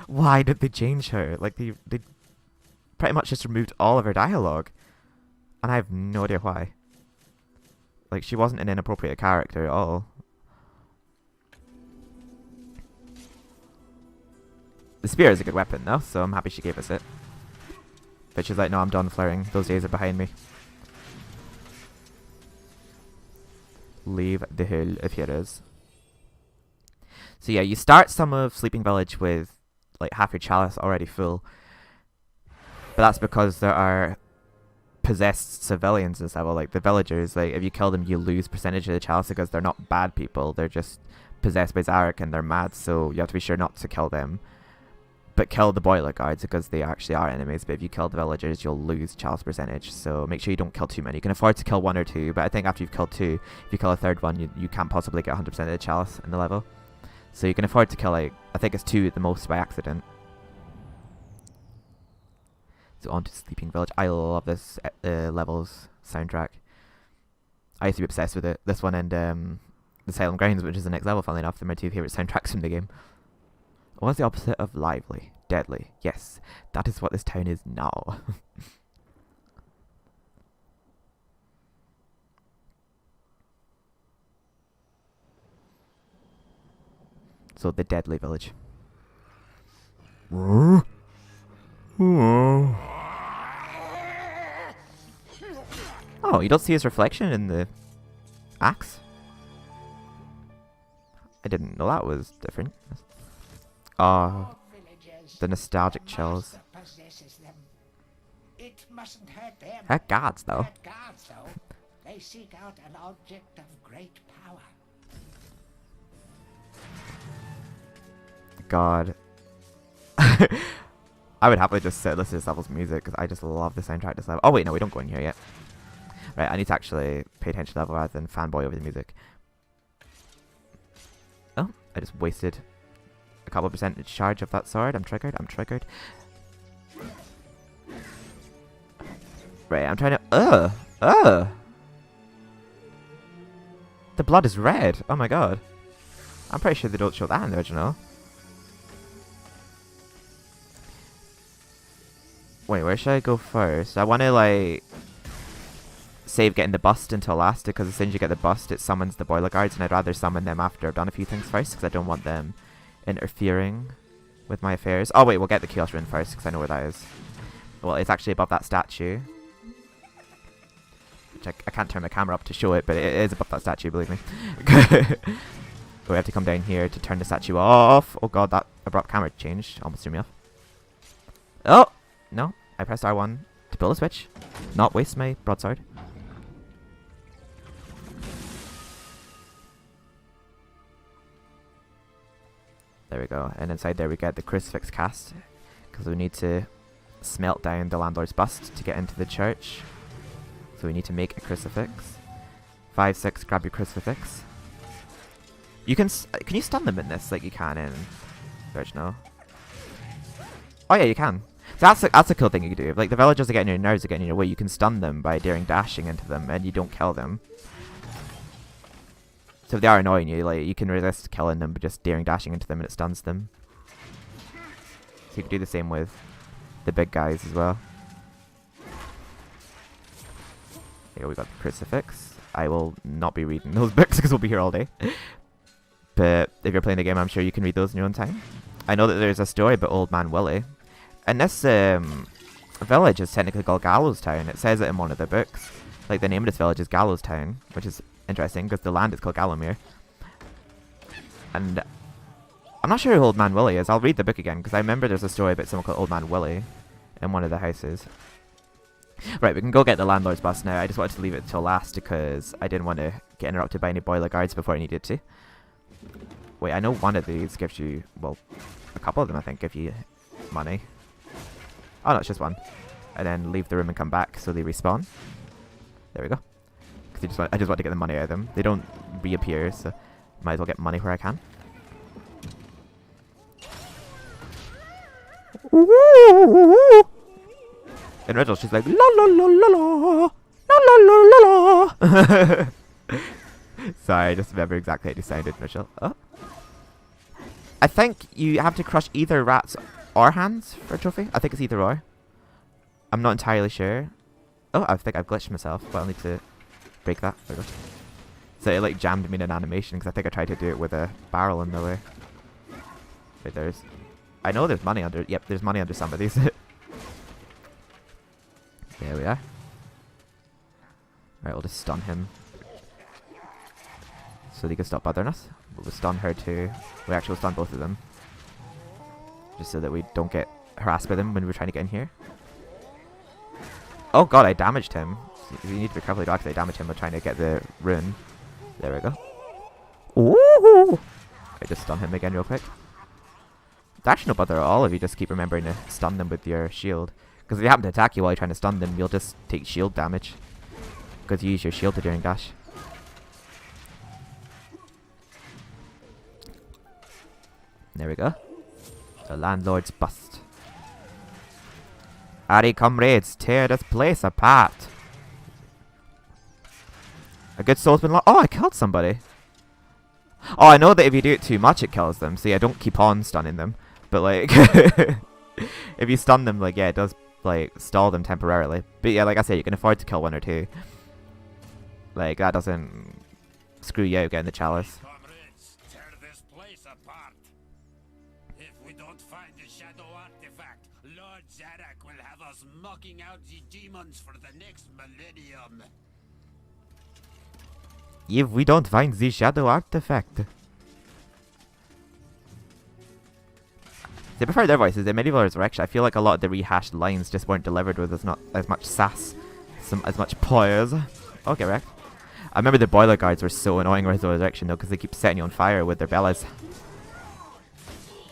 Why did they change her? Like, they pretty much just removed all of her dialogue. And I have no idea why. Like, she wasn't an inappropriate character at all. The spear is a good weapon, though, so I'm happy she gave us it. But she's like, no, I'm done flirting. Those days are behind me. Leave the Hill of Heroes. So yeah, you start some of Sleeping Village with like half your chalice already full. But that's because there are possessed civilians in this level, like the villagers. Like, if you kill them, you lose percentage of the chalice because they're not bad people. They're just possessed by Zarek and they're mad, so you have to be sure not to kill them. But kill the boiler guards because they actually are enemies. But if you kill the villagers, you'll lose chalice percentage. So make sure you don't kill too many. You can afford to kill 1 or 2, but I think after you've killed 2, if you kill a 3rd one, you can't possibly get 100% of the chalice in the level. So you can afford to kill, like, I think it's 2 at the most by accident. So on to Sleeping Village. I love this levels soundtrack. I used to be obsessed with it. This one and the Asylum Grounds, which is the next level, funnily enough. They're my 2 favourite soundtracks from the game. What's the opposite of lively? Deadly. Yes, that is what this town is now. So, the Deadly Village. Oh, you don't see his reflection in the axe? I didn't know that was different. Oh, the nostalgic chills. It mustn't hurt them. Her guards, though. Hurt guards, though. They seek out an object of great power. God. I would happily just listen to this level's music because I just love the soundtrack to this level. Oh wait, no, we don't go in here yet. Right, I need to actually pay attention to the level rather than fanboy over the music. Oh, I just wasted a couple of percentage charge of that sword. I'm triggered. Right, I'm trying to... The blood is red. Oh my god. I'm pretty sure they don't show that in the original. Wait, where should I go first? I want to, like, save getting the bust until last, because as soon as you get the bust, it summons the boiler guards, and I'd rather summon them after I've done a few things first, because I don't want them interfering with my affairs. Oh wait, we'll get the Chaos Rune first, because I know where that is. Well, it's actually above that statue. Which I can't turn my camera up to show it, but it is above that statue, believe me. We have to come down here to turn the statue off. Oh god, that abrupt camera changed. Almost threw me off. Oh! No, I pressed R1 to pull a switch. Not waste my broadsword. There we go. And inside there we get the crucifix cast. Because we need to smelt down the landlord's bust to get into the church. So we need to make a crucifix. 5, 6, grab your crucifix. You can you stun them in this like you can in the original? Oh yeah, you can. So that's a cool thing you can do. Like the villagers are getting your nerves, are getting in your way. You can stun them by daring dashing into them, and you don't kill them. So if they are annoying you, like you can resist killing them, but just daring dashing into them, and it stuns them. So you can do the same with the big guys as well. Here we got the crucifix. I will not be reading those books because we'll be here all day. But if you're playing the game, I'm sure you can read those in your own time. I know that there's a story about Old Man Willie. And this village is technically called Gallows Town. It says it in one of the books. Like the name of this village is Gallows Town, which is interesting because the land is called Gallowmere. And I'm not sure who Old Man Willie is. I'll read the book again because I remember there's a story about someone called Old Man Willie in one of the houses. Right, we can go get the landlord's bus now. I just wanted to leave it till last because I didn't want to get interrupted by any boiler guards before I needed to. Wait, I know one of these gives you, well, a couple of them I think give you money. Oh no, it's just one. And then leave the room and come back so they respawn. There we go. Because I just want to get the money out of them. They don't reappear, so might as well get money where I can. In original, she's like, la la la la la, la la la la la. Sorry, I just remember exactly how you sounded, Mitchell. Oh. I think you have to crush either rats or hands for a trophy. I think it's either or. I'm not entirely sure. Oh, I think I've glitched myself, but I'll need to break that. There we go. So it like jammed me in an animation because I think I tried to do it with a barrel in the way. Wait, there's... I know there's money under... Yep, there's money under some of these. There we are. Alright, we'll just stun him. So they can stop bothering us. We'll stun her too. We actually will stun both of them. Just so that we don't get harassed by them when we're trying to get in here. Oh god, I damaged him. So you need to be careful because I damaged him by trying to get the rune. There we go. Ooh! I just stun him again real quick. It's actually no bother at all if you just keep remembering to stun them with your shield. Because if they happen to attack you while you're trying to stun them, you'll just take shield damage. Because you use your shield to daring dash. There we go. The landlord's bust. Harry, comrades, tear this place apart. A good swordsman. Oh, I killed somebody. Oh, I know that if you do it too much, it kills them. So yeah, don't keep on stunning them. But like, if you stun them, like yeah, it does like stall them temporarily. But yeah, like I said, you can afford to kill one or two. Like that doesn't screw you out getting the chalice. Comrades, tear this place apart. If we don't find the shadow artifact, Lord Zarek will have us mocking out the demons for the next millennium. If we don't find the shadow artifact. They prefer their voices. In MediEvil Resurrection, I feel like a lot of the rehashed lines just weren't delivered with not as much sass, as much poise. Okay, wrecked. I remember the boiler guards were so annoying in Resurrection though, because they keep setting you on fire with their bellas.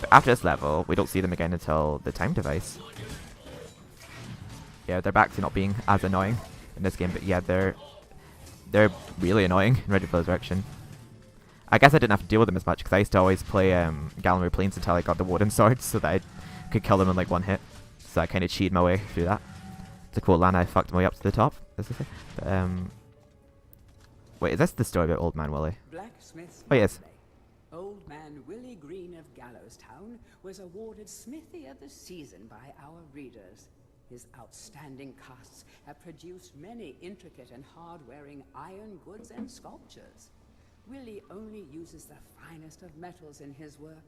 But after this level, we don't see them again until the time device. Yeah, they're back to not being as annoying in this game, but yeah, they're really annoying in MediEvil Resurrection. I guess I didn't have to deal with them as much because I used to always play Gallowmere Plains until I got the Warden Swords so that I could kill them in like one hit. So I kind of cheated my way through that. It's a cool land. I fucked my way up to the top. But, wait, is this the story about Old Man Willie? Blacksmith's Oh yes. Old Man Willie Green of Gallowstown was awarded Smithy of the Season by our readers. His outstanding casts have produced many intricate and hard-wearing iron goods and sculptures. Willie only uses the finest of metals in his work,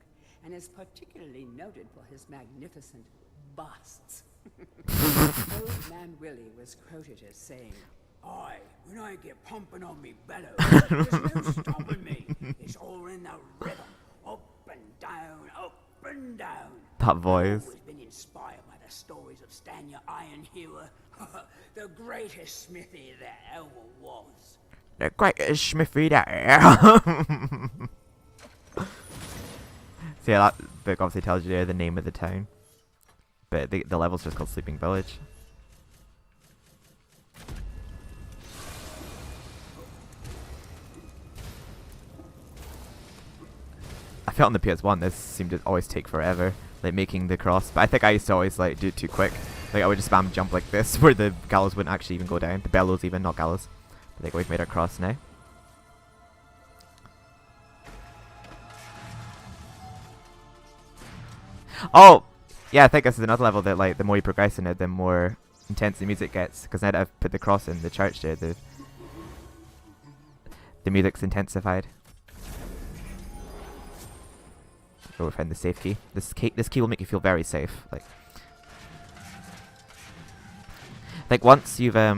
and is particularly noted for his magnificent busts. Man Willie was quoted as saying, "Aye, when I get pumping on me bellows, there's no stopping me. It's all in the rhythm. Up and down, up and down." That voice. I've always been inspired by the stories of Stanya Ironhewer, the greatest smithy there ever was. The greatest smithy there. So yeah, that book obviously tells you the name of the town. But the level's just called Sleeping Village. I felt on the PS1 this seemed to always take forever, like making the cross. But I think I used to always like do it too quick. Like I would just spam jump like this, where the gallows wouldn't actually even go down. The bellows even, not gallows. I think we've made our cross now. Oh! Yeah, I think this is another level that, like, the more you progress in it, the more intense the music gets. Because now that I've put the cross in the church there, the music's intensified. Oh, we found the safe key. This key will make you feel very safe. Like once you've I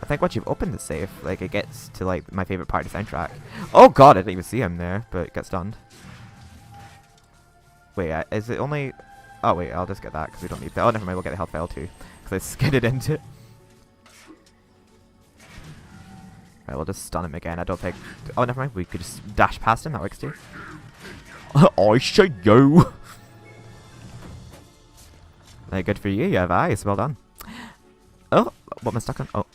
think once you've opened the safe, like it gets to like my favorite part of the soundtrack. Oh god, I didn't even see him there, but it got stunned. Wait, is it only? Oh wait, I'll just get that because we don't need that. Oh, never mind, we'll get the health vial too because I skidded into it. Right, we'll just stun him again. I don't think. Oh, never mind. We could just dash past him. That works too. I say yo. Like, good for you. You have eyes. Well done. Oh, what am I stuck on? Oh.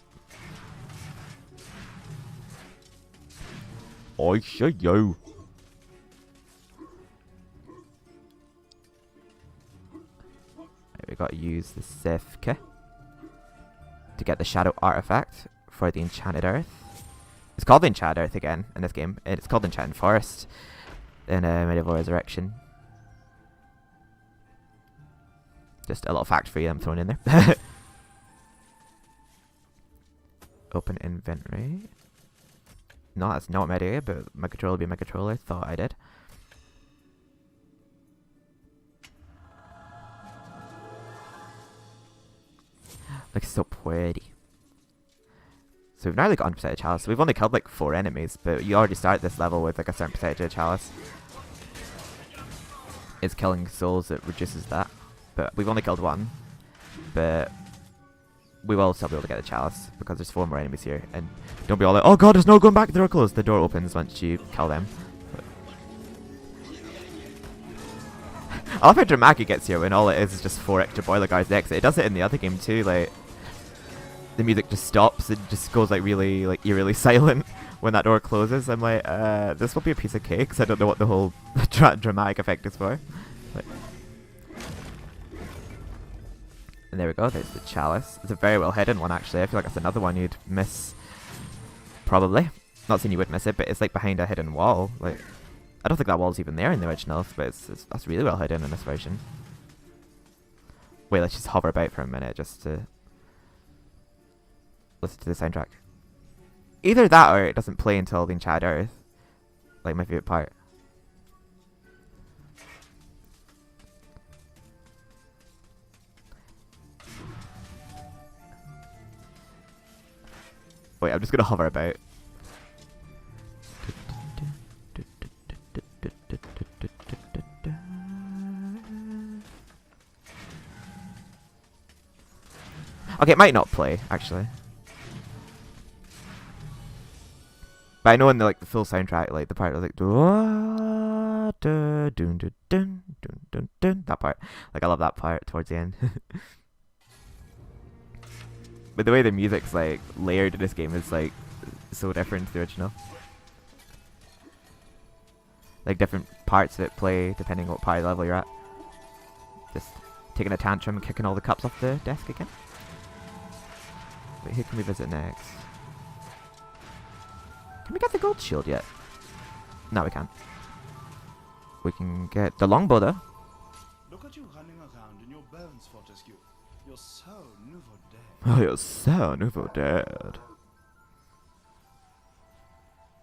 I say yo. We got to use the safe key to get the shadow artifact for the Enchanted Earth. It's called the Enchanted Earth again in this game. It's called the Enchanted Forest in MediEvil Resurrection. Just a little fact for you I'm throwing in there. Open inventory. No, that's not MediEvil, but my controller will be my controller. Thought I did. Looks so pretty. So we've nearly got 100% of chalice. So we've only killed like 4 enemies, but you already start this level with like a certain percentage of chalice. It's killing souls that reduces that. But we've only killed 1. But we will still be able to get the chalice because there's 4 more enemies here. And don't be all like, oh god, there's no going back, the door closed. The door opens once you kill them. I love how dramatic it gets here when all it is just 4 extra boiler guards exit. It does it in the other game too, like the music just stops, it just goes like really like eerily silent when that door closes. I'm like, this will be a piece of cake because I don't know what the whole dramatic effect is for. But and there we go, there's the chalice. It's a very well hidden one actually. I feel like that's another one you'd miss. Probably. Not saying you would miss it, but it's like behind a hidden wall. Like I don't think that wall's even there in the originals, but that's really well hidden in this version. Wait, let's just hover about for a minute just to listen to the soundtrack. Either that or it doesn't play until the Enchanted Earth. Like my favourite part. Wait, I'm just gonna hover about. Okay, it might not play, actually. But I know in the like the full soundtrack, like the part was like that part. Like I love that part towards the end. But the way the music's like layered in this game is like so different to the original. Like different parts of it play depending on what part of the level you're at. Just taking a tantrum and kicking all the cups off the desk again. Wait, who can we visit next? Can we get the gold shield yet? No, we can't. We can get the longbow though. Look at you running around in your bones, Fortescue. You're so nouveau dead. Oh, you're so nouveau dead.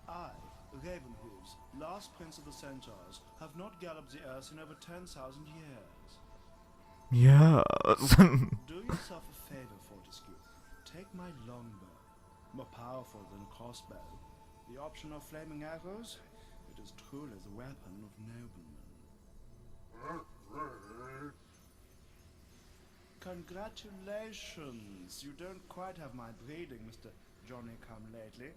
I, Ravenhooves, last prince of the centaurs, have not galloped the earth in over 10,000 years. Yes. Do yourself a favor my longbow, more powerful than a crossbow. The option of flaming arrows, it is truly the weapon of noblemen. Congratulations! You don't quite have my breeding, Mr. Johnny-come-lately,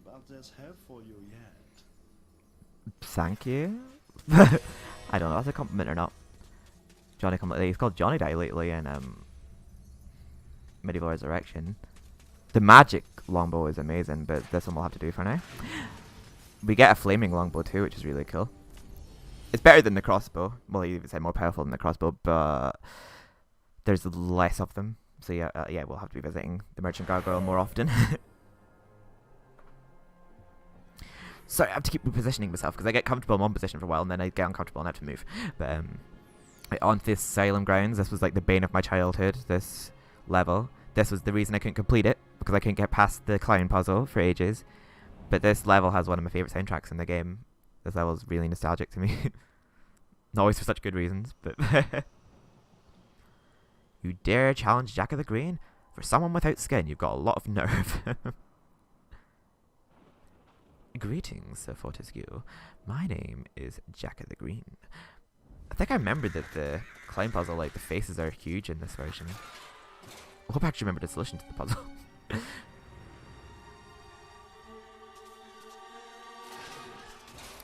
but there's hope for you yet. Thank you. I don't know if that's a compliment or not. Johnny come lately. He's called Johnny Die lately in MediEvil Resurrection. The magic longbow is amazing, but this one will have to do for now. We get a flaming longbow too, which is really cool. It's better than the crossbow. Well, you even say more powerful than the crossbow, but there's less of them. So yeah, we'll have to be visiting the Merchant Gargoyle more often. Sorry, I have to keep repositioning myself because I get comfortable in one position for a while and then I get uncomfortable and I have to move. But on this Asylum Grounds, this was like the bane of my childhood, this level. This was the reason I couldn't complete it, because I couldn't get past the clown puzzle for ages. But this level has one of my favourite soundtracks in the game. This level is really nostalgic to me. Not always for such good reasons, but... You dare challenge Jack of the Green? For someone without skin, you've got a lot of nerve. Greetings, Sir Fortescue. My name is Jack of the Green. I think I remember that the clown puzzle, like, the faces are huge in this version. I hope I actually remember the solution to the puzzle.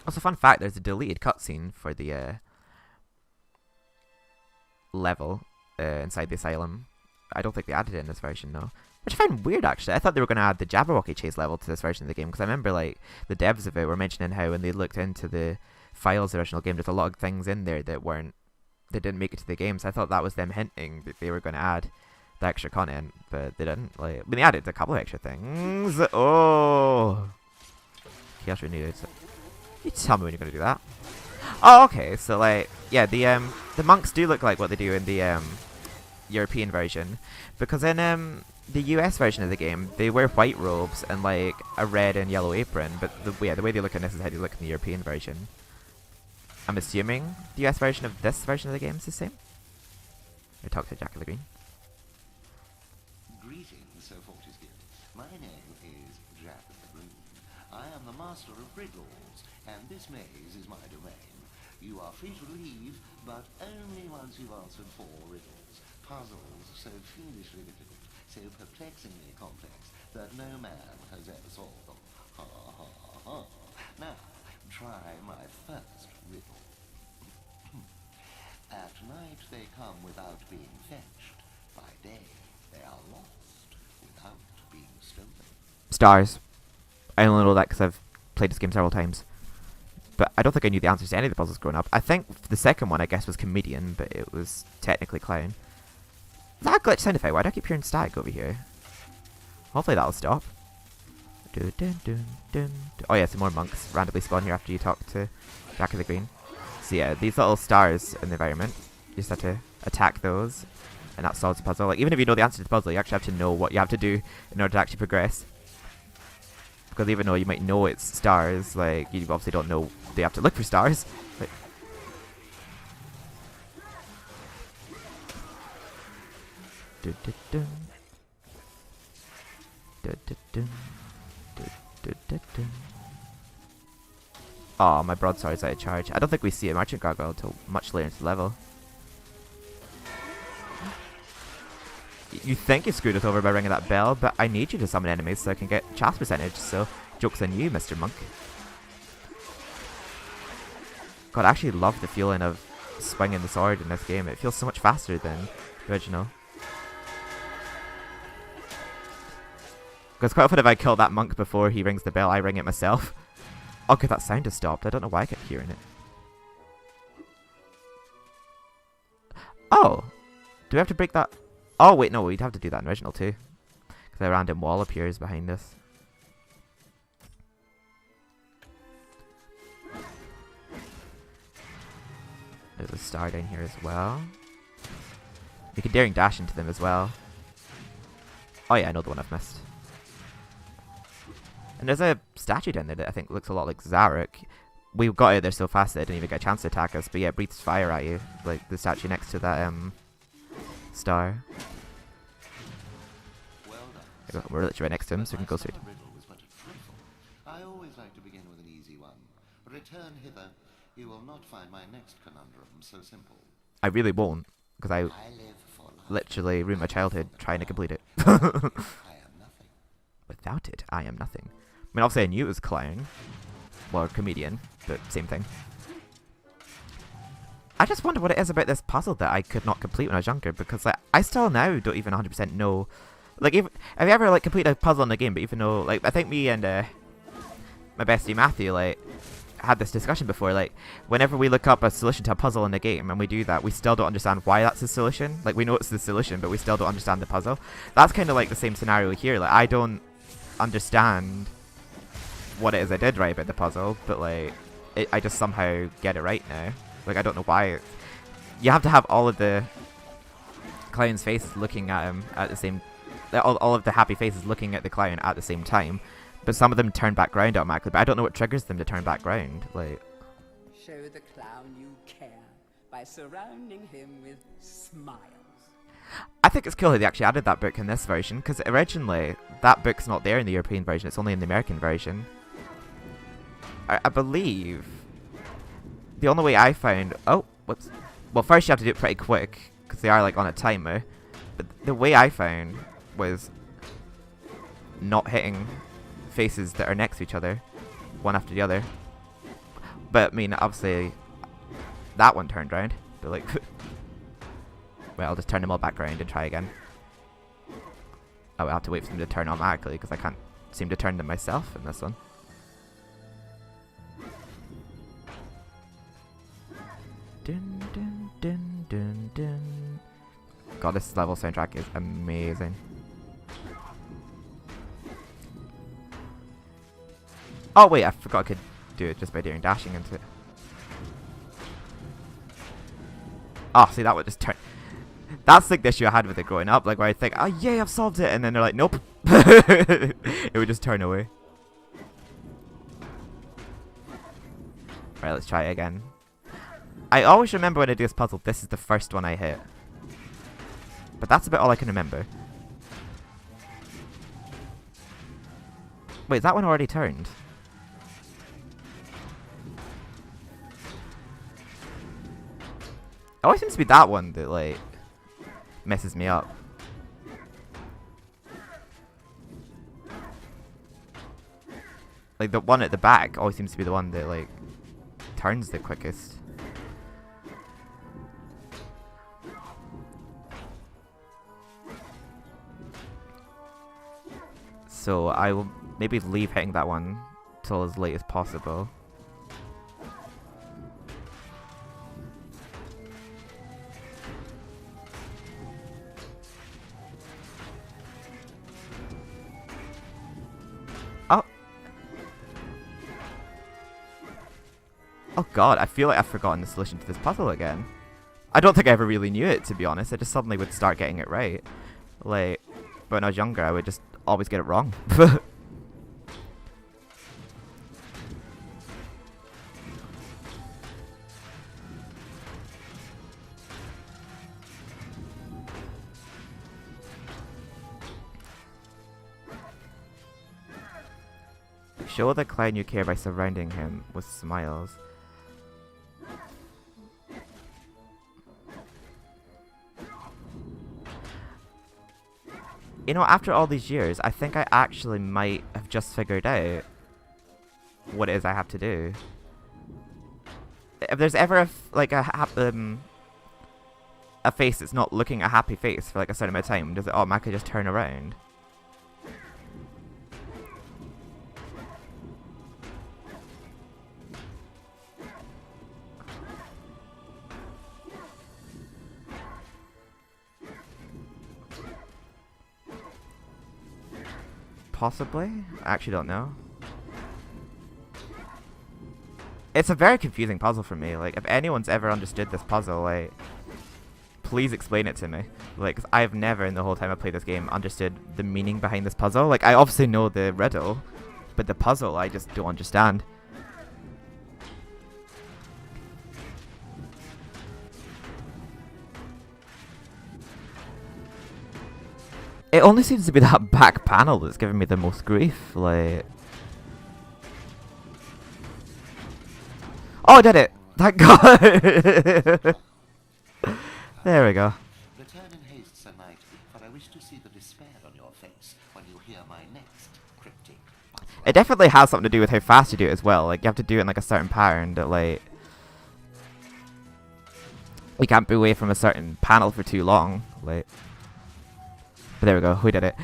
Also, fun fact, there's a deleted cutscene for the level inside the asylum. I don't think they added it in this version, though. Which I find weird, actually. I thought they were going to add the Jabberwocky chase level to this version of the game, because I remember, like, the devs of it were mentioning how when they looked into the files of the original game, there's a lot of things in there that didn't make it to the game, so I thought that was them hinting that they were going to add the extra content, but they didn't. Like, I mean, they added a couple of extra things. Oh! Chaos Renewed. You tell me when you're going to do that. Oh, okay, so, like, yeah, the monks do look like what they do in the, European version, because in, the US version of the game, they wear white robes and, like, a red and yellow apron, but the way they look in this is how they look in the European version. I'm assuming the US version of this version of the game is the same. I talk to Jack of the Green. Greetings, Sir Fortescue. My name is Jack of the Green. I am the master of riddles, and this maze is my domain. You are free to leave, but only once you've answered 4 riddles. Puzzles so fiendishly difficult, so perplexingly complex, that no man has ever solved them. Ha ha ha. Now, try my first riddle. At night they come without being fetched. By day they are lost without being stolen. Stars. I only know that because I've played this game several times. But I don't think I knew the answers to any of the puzzles growing up. I think the second one, I guess, was comedian, but it was technically clown. Is that a glitch sound effect? Why do I keep hearing static over here? Hopefully that'll stop. Oh yeah, some more monks randomly spawn here after you talk to Jack of the Green. So yeah, these little stars in the environment, you just have to attack those, and that solves the puzzle. Like, even if you know the answer to the puzzle, you actually have to know what you have to do in order to actually progress. Because even though you might know it's stars, like, you obviously don't know they have to look for stars. Like, oh, my broadsword's out of charge. I don't think we see a Merchant Gargoyle until much later into the level. You think you screwed us over by ringing that bell, but I need you to summon enemies so I can get chance percentage, so joke's on you, Mr. Monk. God, I actually love the feeling of swinging the sword in this game. It feels so much faster than the original. Because quite often if I kill that monk before he rings the bell, I ring it myself. Oh god, that sound has stopped. I don't know why I kept hearing it. Oh! Do we have to break that? Oh wait, no, we'd have to do that in original too. Because a random wall appears behind us. There's a star down here as well. You can daring dash into them as well. Oh yeah, I know the one I've missed. And there's a statue down there that I think looks a lot like Zarek. We got out there so fast that it didn't even get a chance to attack us, but yeah, it breathes fire at you. Like the statue next to that star. We're literally right next to him, so we can go straight. My riddle was but a trifle. I always like to begin with an easy one. Return hither. You will not find my next conundrum so simple. I really won't, because I I live for life. literally ruined my childhood trying to complete it. I am nothing. Without it, I am nothing. I mean, obviously I knew it was clown. Well, comedian, but same thing. I just wonder what it is about this puzzle that I could not complete when I was younger, because like, I still now don't even 100% know. Like, have you ever like completed a puzzle in the game, but even though, like, I think me and my bestie Matthew, like, had this discussion before, like, whenever we look up a solution to a puzzle in the game and we do that, we still don't understand why that's the solution. Like, we know it's the solution, but we still don't understand the puzzle. That's kind of like the same scenario here. Like, I don't understand what it is I did right about the puzzle, but like, I just somehow get it right now. Like, I don't know why. You have to have all of the clown's faces looking at him at the same... All of the happy faces looking at the clown at the same time. But some of them turn back round automatically. But I don't know what triggers them to turn back round. Like, Show the clown you care by surrounding him with smiles. I think it's cool that they actually added that book in this version, because originally that book's not there in the European version. It's only in the American version. I believe the only way I found... Oh, whoops. Well, first you have to do it pretty quick, because they are like on a timer. But the way I found was not hitting faces that are next to each other, one after the other. But I mean, obviously, that one turned round. But like, well, I'll just turn them all back around and try again. Oh, I'll have to wait for them to turn automatically because I can't seem to turn them myself in this one. Dun, dun, dun, dun, dun. God, this level soundtrack is amazing. Oh wait, I forgot I could do it just by doing dashing into it. Oh, see, that would just turn... That's like the issue I had with it growing up, like where I think, oh yay, I've solved it, and then they're like, nope. It would just turn away. Right, let's try it again. I always remember when I do this puzzle, this is the first one I hit. But that's about all I can remember. Wait, is that one already turned? It always seems to be that one that, like, messes me up. Like, the one at the back always seems to be the one that, like, turns the quickest. So I will maybe leave hitting that one till as late as possible. Oh. Oh god, I feel like I've forgotten the solution to this puzzle again. I don't think I ever really knew it, to be honest. I just suddenly would start getting it right. Like, but when I was younger, I would just always get it wrong. Show the clown you care by surrounding him with smiles. You know, after all these years, I think I actually might have just figured out what it is I have to do. If there's ever a face that's not looking a happy face for like a certain amount of time, does it automatically just turn around? Possibly? I actually don't know. It's a very confusing puzzle for me. Like, if anyone's ever understood this puzzle, like, please explain it to me. Like, 'cause I've never in the whole time I played this game understood the meaning behind this puzzle. Like, I obviously know the riddle, but the puzzle I just don't understand. It only seems to be that back panel that's giving me the most grief, like... Oh, I did it! Thank God! There we go. Return in haste, Sir Knight, for I wish to see the despair on your face when you hear my next cryptic. It definitely has something to do with how fast you do it as well. Like, you have to do it in like a certain pattern that, like... You can't be away from a certain panel for too long, like... But there we go, we did it.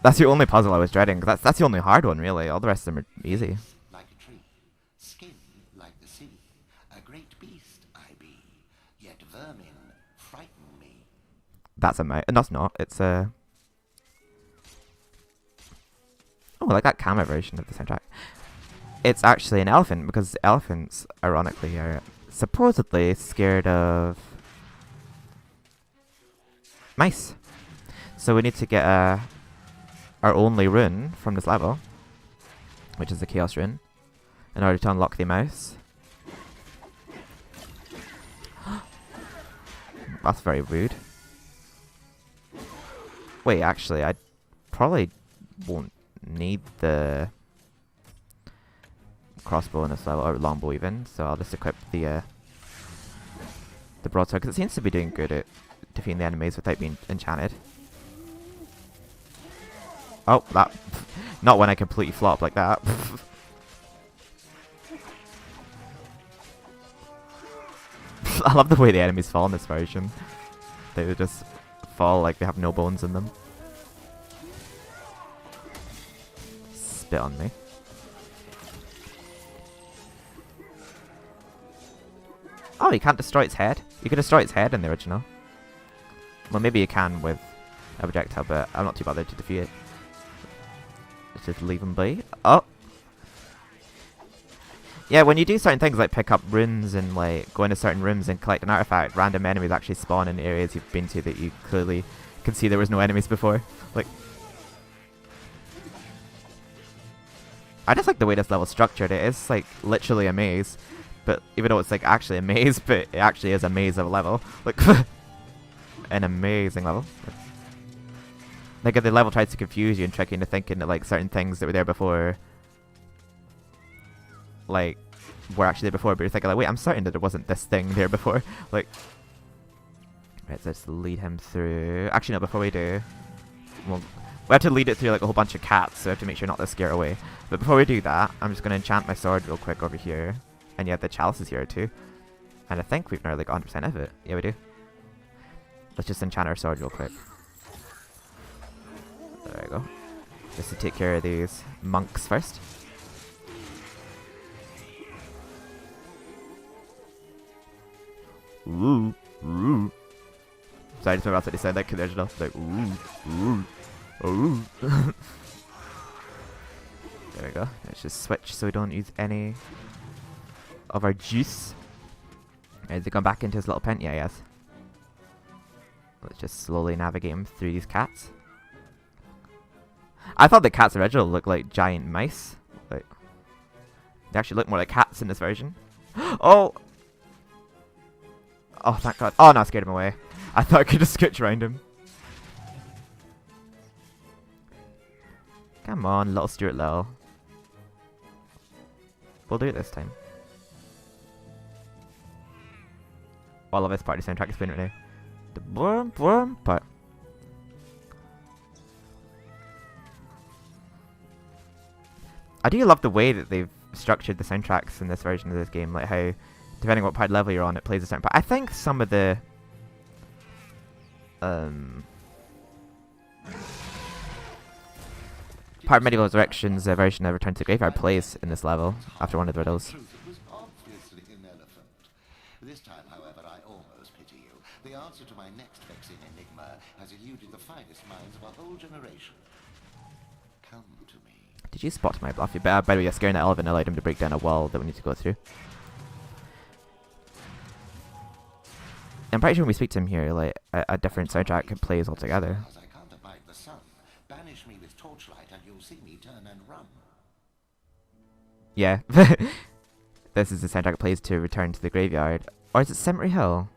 That's the only puzzle I was dreading. That's the only hard one, really. All the rest of them are easy. Like a tree, skin like the sea, a great beast I be, yet vermin frighten me. That's a mouse. That's not. It's a... Oh, I like that camera version of the soundtrack. It's actually an elephant, because elephants, ironically, are supposedly scared of... mice. So we need to get our only rune from this level, which is the Chaos Rune, in order to unlock the mouse. That's very rude. Wait, actually, I probably won't need the crossbow in this level, or longbow even, so I'll just equip the broadsword, because it seems to be doing good at defeating the enemies without being enchanted. Oh, that... Not when I completely flop like that. I love the way the enemies fall in this version. They would just fall like they have no bones in them. Spit on me. Oh, you can't destroy its head? You could destroy its head in the original. Well, maybe you can with a projectile, but I'm not too bothered to defeat it. Let's just leave them be. Oh! Yeah, when you do certain things like pick up runes and like go into certain rooms and collect an artifact, random enemies actually spawn in areas you've been to that you clearly can see there was no enemies before. Like, I just like the way this level's structured. It is like literally a maze, but even though it's like actually a maze, but it actually is a maze of a level. Like, an amazing level. Like, if the level tries to confuse you and trick you into thinking that like certain things that were there before, like, were actually there before, but you're thinking like, wait, I'm certain that there wasn't this thing there before. Like, right, so let's lead him through. Actually, no, before we do, well, we have to lead it through like a whole bunch of cats, so we have to make sure not to scare away. But before we do that, I'm just going to enchant my sword real quick over here. And yeah, the chalice is here too. And I think we've nearly got 100% of it. Yeah, we do. Let's just enchant our sword real quick. There we go. Just to take care of these monks first. Ooh, ooh. Sorry, I just remember that's what they said, like, the original. Like, ooh, ooh, ooh. There we go. Let's just switch so we don't use any of our juice. Is he gone back into his little pen? Yeah, he has. Let's just slowly navigate him through these cats. I thought the cats original looked like giant mice. Like, they actually look more like cats in this version. Oh! Oh, thank God. Oh, no, I scared him away. I thought I could just scooch around him. Come on, little Stuart Little. We'll do it this time. I love this party soundtrack is playing right now. The boom boom part. I do love the way that they've structured the soundtracks in this version of this game, like how, depending on what part level you're on, it plays a certain part. I think some of the part of MediEvil Resurrection's version of Return to the Graveyard plays in this level after one of the riddles. Truth, it was obviously an elephant. This time, however, I almost pity you. The answer to my next vexing enigma has eluded the finest minds of a whole generation. Come to me. Did you spot my bluff? By the way, yeah, scaring that elephant allowed him to break down a wall that we need to go through. I'm pretty sure when we speak to him here, like, a different soundtrack plays altogether. I can't abide the sun. Banish me with torchlight and you'll see me turn and run. Yeah. This is the soundtrack that plays to Return to the Graveyard. Or is it Cemetery Hill?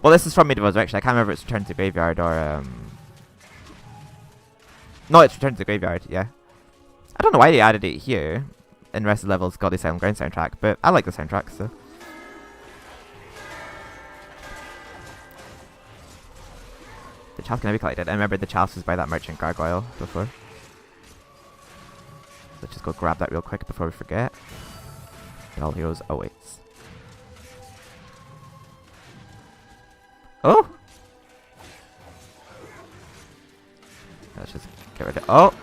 Well, this is from MediEvil Resurrection. I can't remember if it's Return to the Graveyard or no, it's Return to the Graveyard. Yeah. I don't know why they added it here. In the rest of the levels, got the Asylum Grounds soundtrack, but I like the soundtrack, so. The chalice can be collected. I remember the chalice was by that merchant gargoyle before. Let's just go grab that real quick before we forget. And all heroes awaits. Oh! Let's just get rid of. Oh!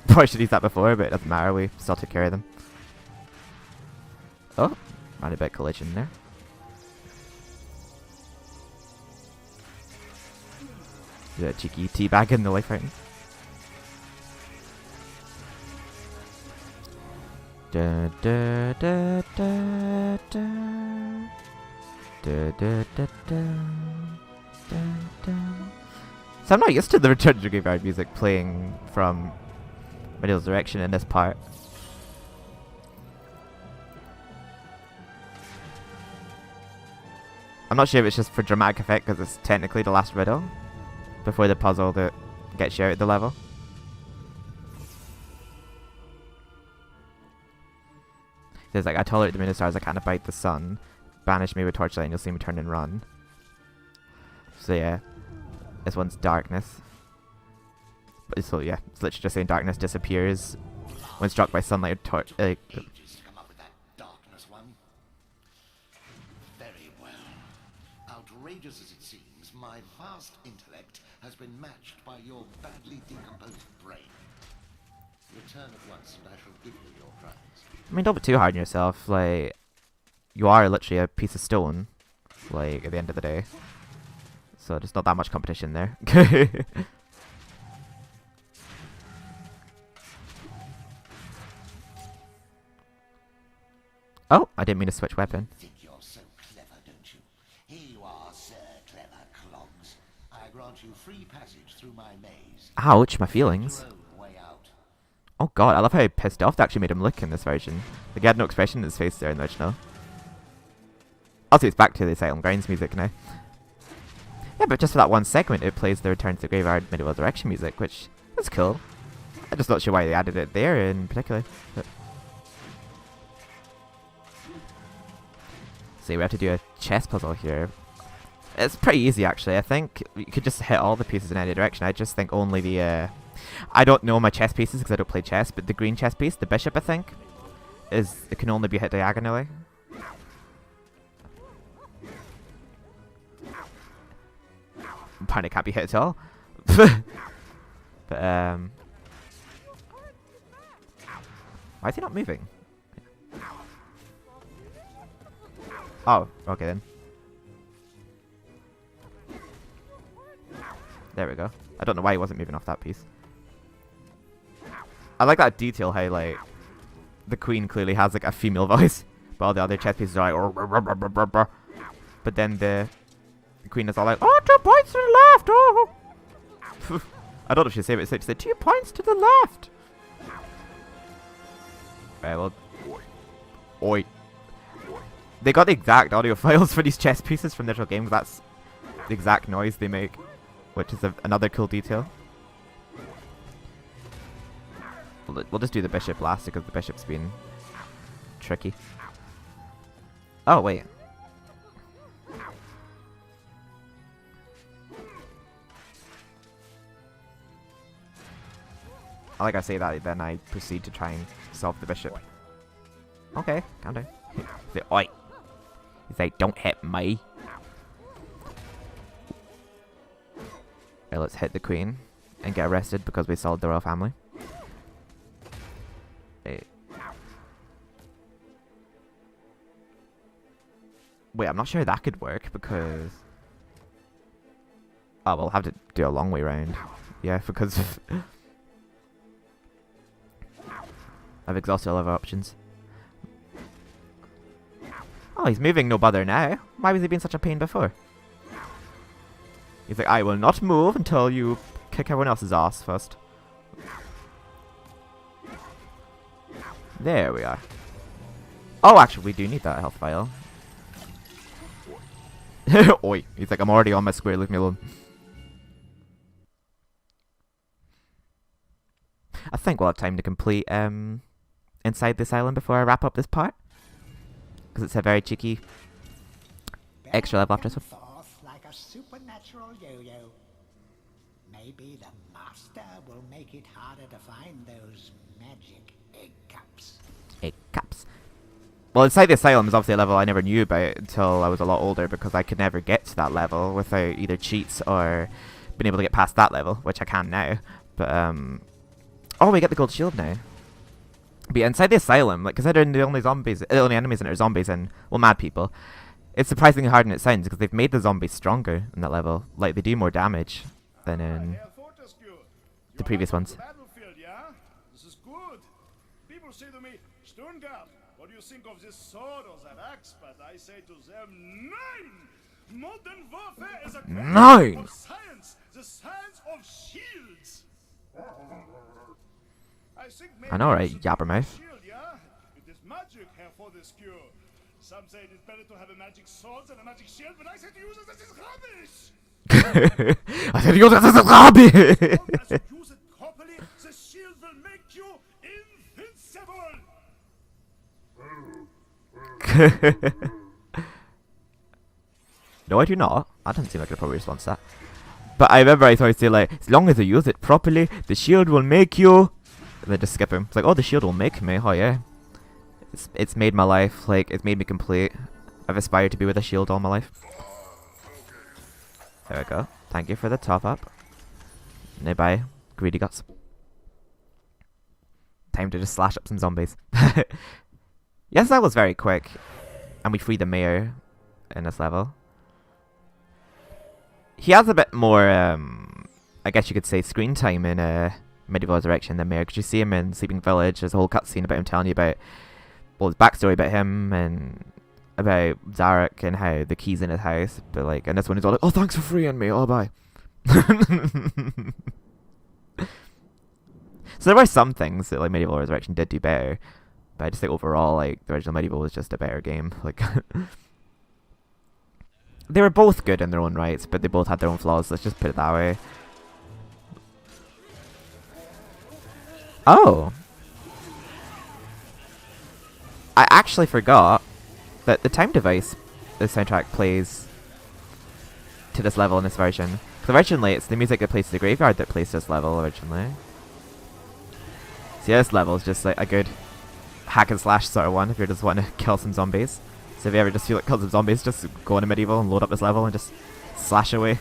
Probably should have used that before, but it doesn't matter. We still took care of them. Oh! Ran a bit of collision there. The cheeky teabag in the life fountain. Da da da da da da da da da da. So I'm not used to the Return to the Graveyard music playing from MediEvil's Direction in this part. I'm not sure if it's just for dramatic effect because it's technically the last riddle before the puzzle that gets you out of the level. There's like, I tolerate the moon and stars, I can't abide the sun. Banish me with torchlight and you'll see me turn and run. So yeah, this one's darkness. But so yeah, it's literally just saying darkness disappears when struck by sunlight or torch. Ages to come up with that darkness one. Very well. Outrageous as it seems, my vast intellect has been matched by your badly decomposed brain. Return at once and I shall give you your prize. I mean, don't be too hard on yourself. Like, you are literally a piece of stone. Like, at the end of the day. So there's not that much competition there. Oh, I didn't mean to switch weapon. Think you're so clever, don't you? Here you are, Sir Clever Clogs. I grant you free passage through my maze. Ouch, my feelings. Your own way out. Oh god, I love how pissed off they actually made him look in this version. Like, he had no expression in his face there in the original. Also, it's back to the Asylum Grounds music now. Yeah, but just for that one segment, it plays the Return to the Graveyard MediEvil Direction music, which is cool. I'm just not sure why they added it there in particular. But see, we have to do a chess puzzle here. It's pretty easy, actually. I think you could just hit all the pieces in any direction. I just think only the I don't know my chess pieces because I don't play chess, but the green chess piece, the bishop, I think, it can only be hit diagonally. Apparently it can't be hit at all. But why is he not moving? Oh, okay then. There we go. I don't know why he wasn't moving off that piece. I like that detail how, like, the queen clearly has, like, a female voice, but all the other chess pieces are like, but then the queen is all like, oh, 2 points to the left, oh! I don't know if she'd say it, but she said 2 points to the left! Right, well, oi. They got the exact audio files for these chess pieces from the original game. That's the exact noise they make, which is another cool detail. We'll just do the bishop last because the bishop's been tricky. Oh, wait. Like I say that, then I proceed to try and solve the bishop. Okay, calm down. Say, oi. You say, don't hit me. Okay, let's hit the queen and get arrested because we solved the royal family. Wait, I'm not sure that could work because... Oh, we'll have to do a long way round. Yeah, because I've exhausted all other options. Oh, he's moving no bother now. Why was he being such a pain before? He's like, I will not move until you kick everyone else's ass first. There we are. Oh, actually, we do need that health vial. Oi. He's like, I'm already on my square, leave me alone. I think we'll have time to complete inside this island before I wrap up this part. Because it's a very cheeky extra level after this one. Forth like a supernatural yo-yo. Maybe the master will make it harder to find those magic egg cups. Egg cups. Well, inside the asylum is obviously a level I never knew about until I was a lot older, because I could never get to that level without either cheats or being able to get past that level, which I can now. But oh, we get the gold shield now. But yeah, inside the asylum, like, considering the only enemies in it are zombies and, well, mad people, it's surprisingly harder than it sounds, because they've made the zombies stronger in that level. Like, they do more damage than in the previous ones. Battlefield, yeah? This is good. People say to me, Stungard, what do you think of this sword or that axe? But I say to them, nine! Modern warfare is a question of science, the science of shields. I know, right, Yabbermouth. Yeah? It is magic here for this cure. Some say it is better to have a magic sword than a magic shield, but I say to use it, this is rubbish! I said to use it, this is rubbish! As you use it properly, the shield will make you invincible! No, I do not. I don't seem like a proper response to that. But I remember I always say, like, as long as I use it properly, the shield will make you... And then just skip him. It's like, oh, the shield will make me. Oh, yeah. It's made my life, like, it's made me complete. I've aspired to be with a shield all my life. There we go. Thank you for the top up. Now bye, greedy guts. Time to just slash up some zombies. Yes, that was very quick. And we free the mayor in this level. He has a bit more, I guess you could say, screen time in MediEvil Resurrection than Mayor, because you see him in Sleeping Village. There's a whole cutscene about him telling you about, well, his backstory about him and about Zarek and how the key's in his house. But like, and this one he's all like, oh, thanks for freeing me, oh, bye. So there were some things that like MediEvil Resurrection did do better, but I just think overall, like, the original MediEvil was just a better game. Like, they were both good in their own rights, but they both had their own flaws. Let's just put it that way. Oh! I actually forgot that the time device the soundtrack plays to this level in this version. Because originally it's the music that plays to the graveyard that plays to this level originally. So yeah, this level is just like a good hack and slash sort of one if you just want to kill some zombies. So if you ever just feel like killing some zombies, just go into MediEvil and load up this level and just slash away.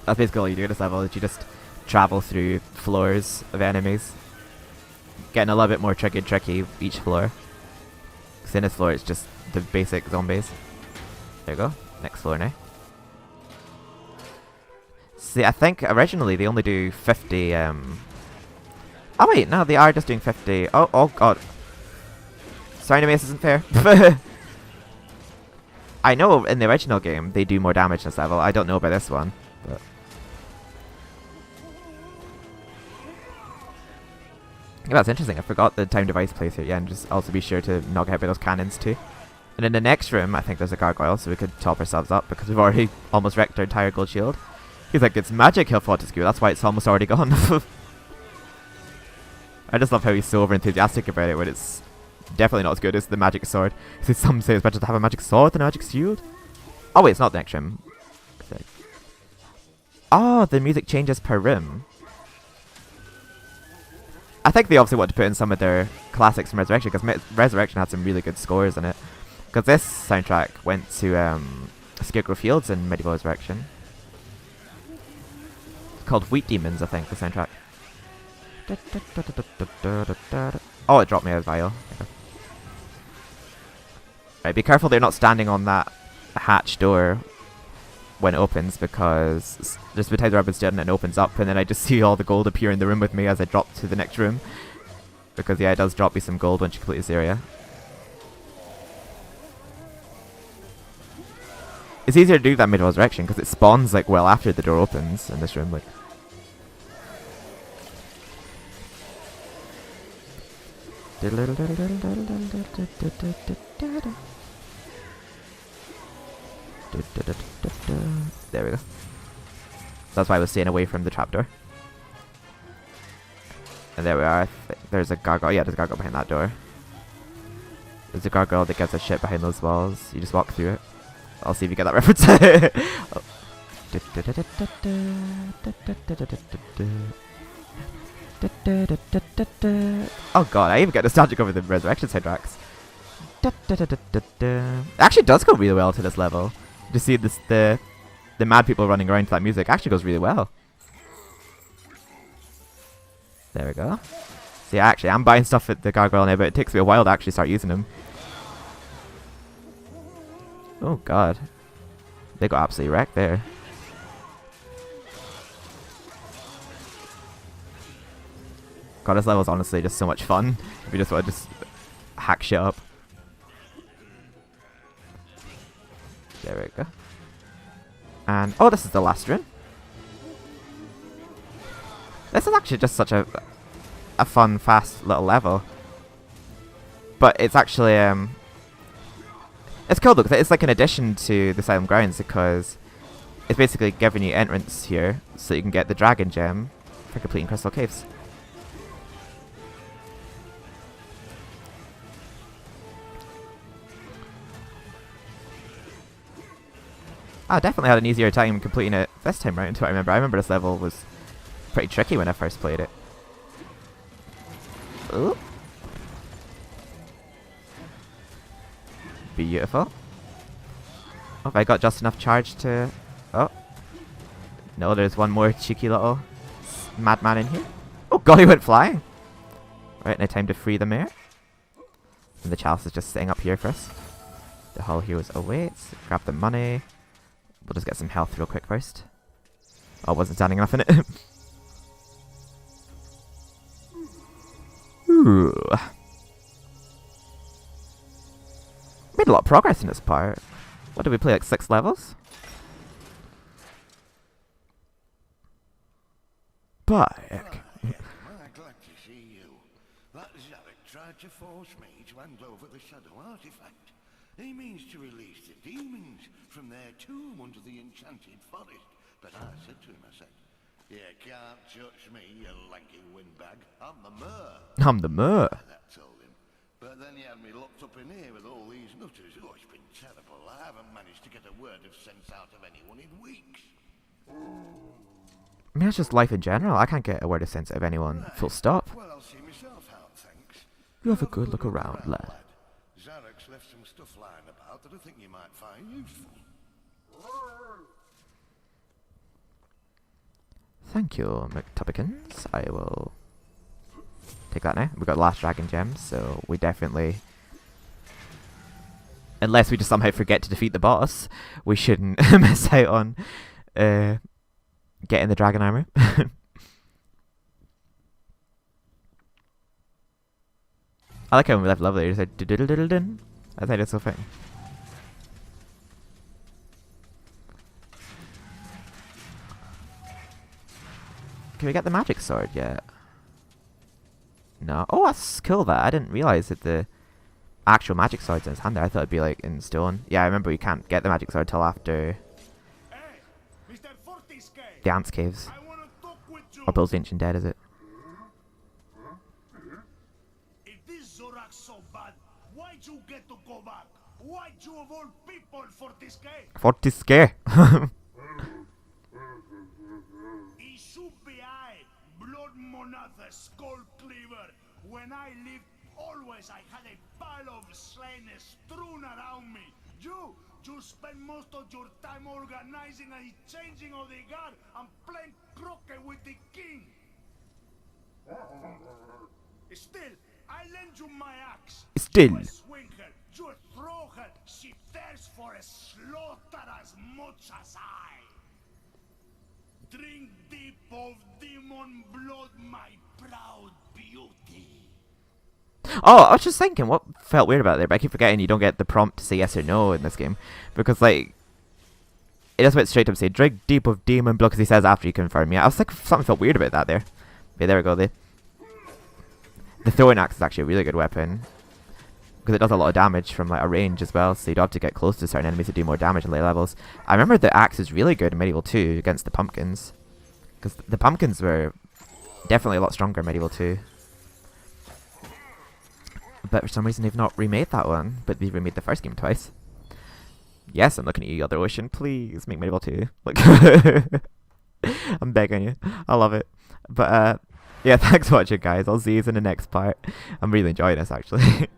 That's basically all you do in this level, is you just travel through floors of enemies. Getting a little bit more tricky each floor. Because in this floor it's just the basic zombies. There you go. Next floor now. See, I think originally they only do 50, Oh wait, no, they are just doing 50. Oh god. Sorry, this isn't fair. I know in the original game they do more damage in this level. I don't know about this one, but... Yeah, that's interesting. I forgot the time device plays here. Yeah, and just also be sure to not get hit by those cannons too. And in the next room, I think there's a gargoyle, so we could top ourselves up because we've already almost wrecked our entire gold shield. He's like, it's magic he'll Fortescue, that's why it's almost already gone. I just love how he's so over enthusiastic about it when it's definitely not as good as the magic sword. Some say it's better to have a magic sword than a magic shield. Oh wait, it's not the next room. Oh, the music changes per room. I think they obviously want to put in some of their classics from Resurrection, because Resurrection had some really good scores in it. Because this soundtrack went to Scarecrow Fields in MediEvil Resurrection. It's called Wheat Demons, I think, the soundtrack. Oh, it dropped me a vial. Okay. Right, be careful they're not standing on that hatch door when it opens, because just the time the rabbit's dead and it opens up, and then I just see all the gold appear in the room with me as I drop to the next room. Because yeah, it does drop you some gold once you complete this area. It's easier to do that mid resurrection because it spawns like well after the door opens in this room. Like, There we go. That's why I was staying away from the trapdoor. And there we are. There's a gargoyle. Yeah, there's a gargoyle behind that door. There's a gargoyle that gives a shit behind those walls. You just walk through it. I'll see if you get that reference. Oh god, I even get nostalgic over the resurrection soundtracks. It actually does go really well to this level. You see this, the mad people running around to that music actually goes really well. There we go. See, actually, I'm buying stuff at the gargoyle now, but it takes me a while to actually start using them. Oh god. They got absolutely wrecked there. God, this level is honestly just so much fun. If you just want to just hack shit up. There we go. And, oh, this is the last room. This is actually just such a fun, fast little level. But it's actually, it's cool though, because it's like an addition to the Asylum Grounds, because it's basically giving you entrance here, so you can get the dragon gem for completing Crystal Caves. I definitely had an easier time completing it this time round, I remember. I remember this level was pretty tricky when I first played it. Ooh. Beautiful. Oh, have I got just enough charge to... Oh. No, there's one more cheeky little madman in here. Oh god, he went flying. Right, now time to free the mayor. And the chalice is just sitting up here for us. The Hall Heroes awaits. Grab the money. We'll just get some health real quick first. Oh, I wasn't standing enough in it. Ooh. Made a lot of progress in this part. What did we play, like 6 levels? But... Glad to see you. That Zarek tried to force me to hand over the shadow artifact. He means to release the demons from their tomb under the enchanted forest. But I said to him, you can't touch me, you lanky windbag. I'm the Mer. I'm the Mer. That told him. But then he had me locked up in here with all these nutters. Oh, it's been terrible. I haven't managed to get a word of sense out of anyone in weeks. I mean, it's just life in general. I can't get a word of sense out of anyone. Full stop. Well, I'll see myself out, thanks. You have a good look around, lad. Zarek's left some stuff lying about that I think you might find useful. Thank you, McTubbikins. I will take that now. We've got last dragon gems, so we definitely... Unless we just somehow forget to defeat the boss, we shouldn't miss out on getting the dragon armor. I like how when we left level, they just said "diddle-diddle-din." I think it's so funny. Can we get the magic sword yet? No. Oh, that's cool. That I didn't realize that the actual magic sword's in his hand there. I thought it'd be like in stone. Yeah, I remember you can't get the magic sword till after the Ants Caves. Or Bill's Ancient Dead, is it? If this Zorak's so bad, why'd you get to go back? Why'd you of all people, Fortisque? Fortisque. It should be I, Blood Monatha Skull Cleaver. When I lived, always I had a pile of slain strewn around me. You spend most of your time organizing and changing of the guard and playing croquet with the king. Still, I lend you my axe. Still. You swing her, you throw her. She thirsts for a slaughter as much as I. Drink deep of demon blood, my proud beauty. Oh, I was just thinking, what felt weird about it there, but I keep forgetting you don't get the prompt to say yes or no in this game. Because, like, it just went straight up and say, drink deep of demon blood, because he says after you confirm. Yeah, I was like, something felt weird about that there. Okay, there we go. The throwing axe is actually a really good weapon. because it does a lot of damage from like a range as well, so you don't have to get close to certain enemies to do more damage in later levels. I remember the axe is really good in Medieval 2 against the pumpkins, because the pumpkins were definitely a lot stronger in Medieval 2. But for some reason they've not remade that one, but they've remade the first game twice. Yes, I'm looking at you, Other Ocean. Please make Medieval 2. Like, I'm begging you. I love it. But yeah, thanks for watching, guys. I'll see you in the next part. I'm really enjoying this, actually.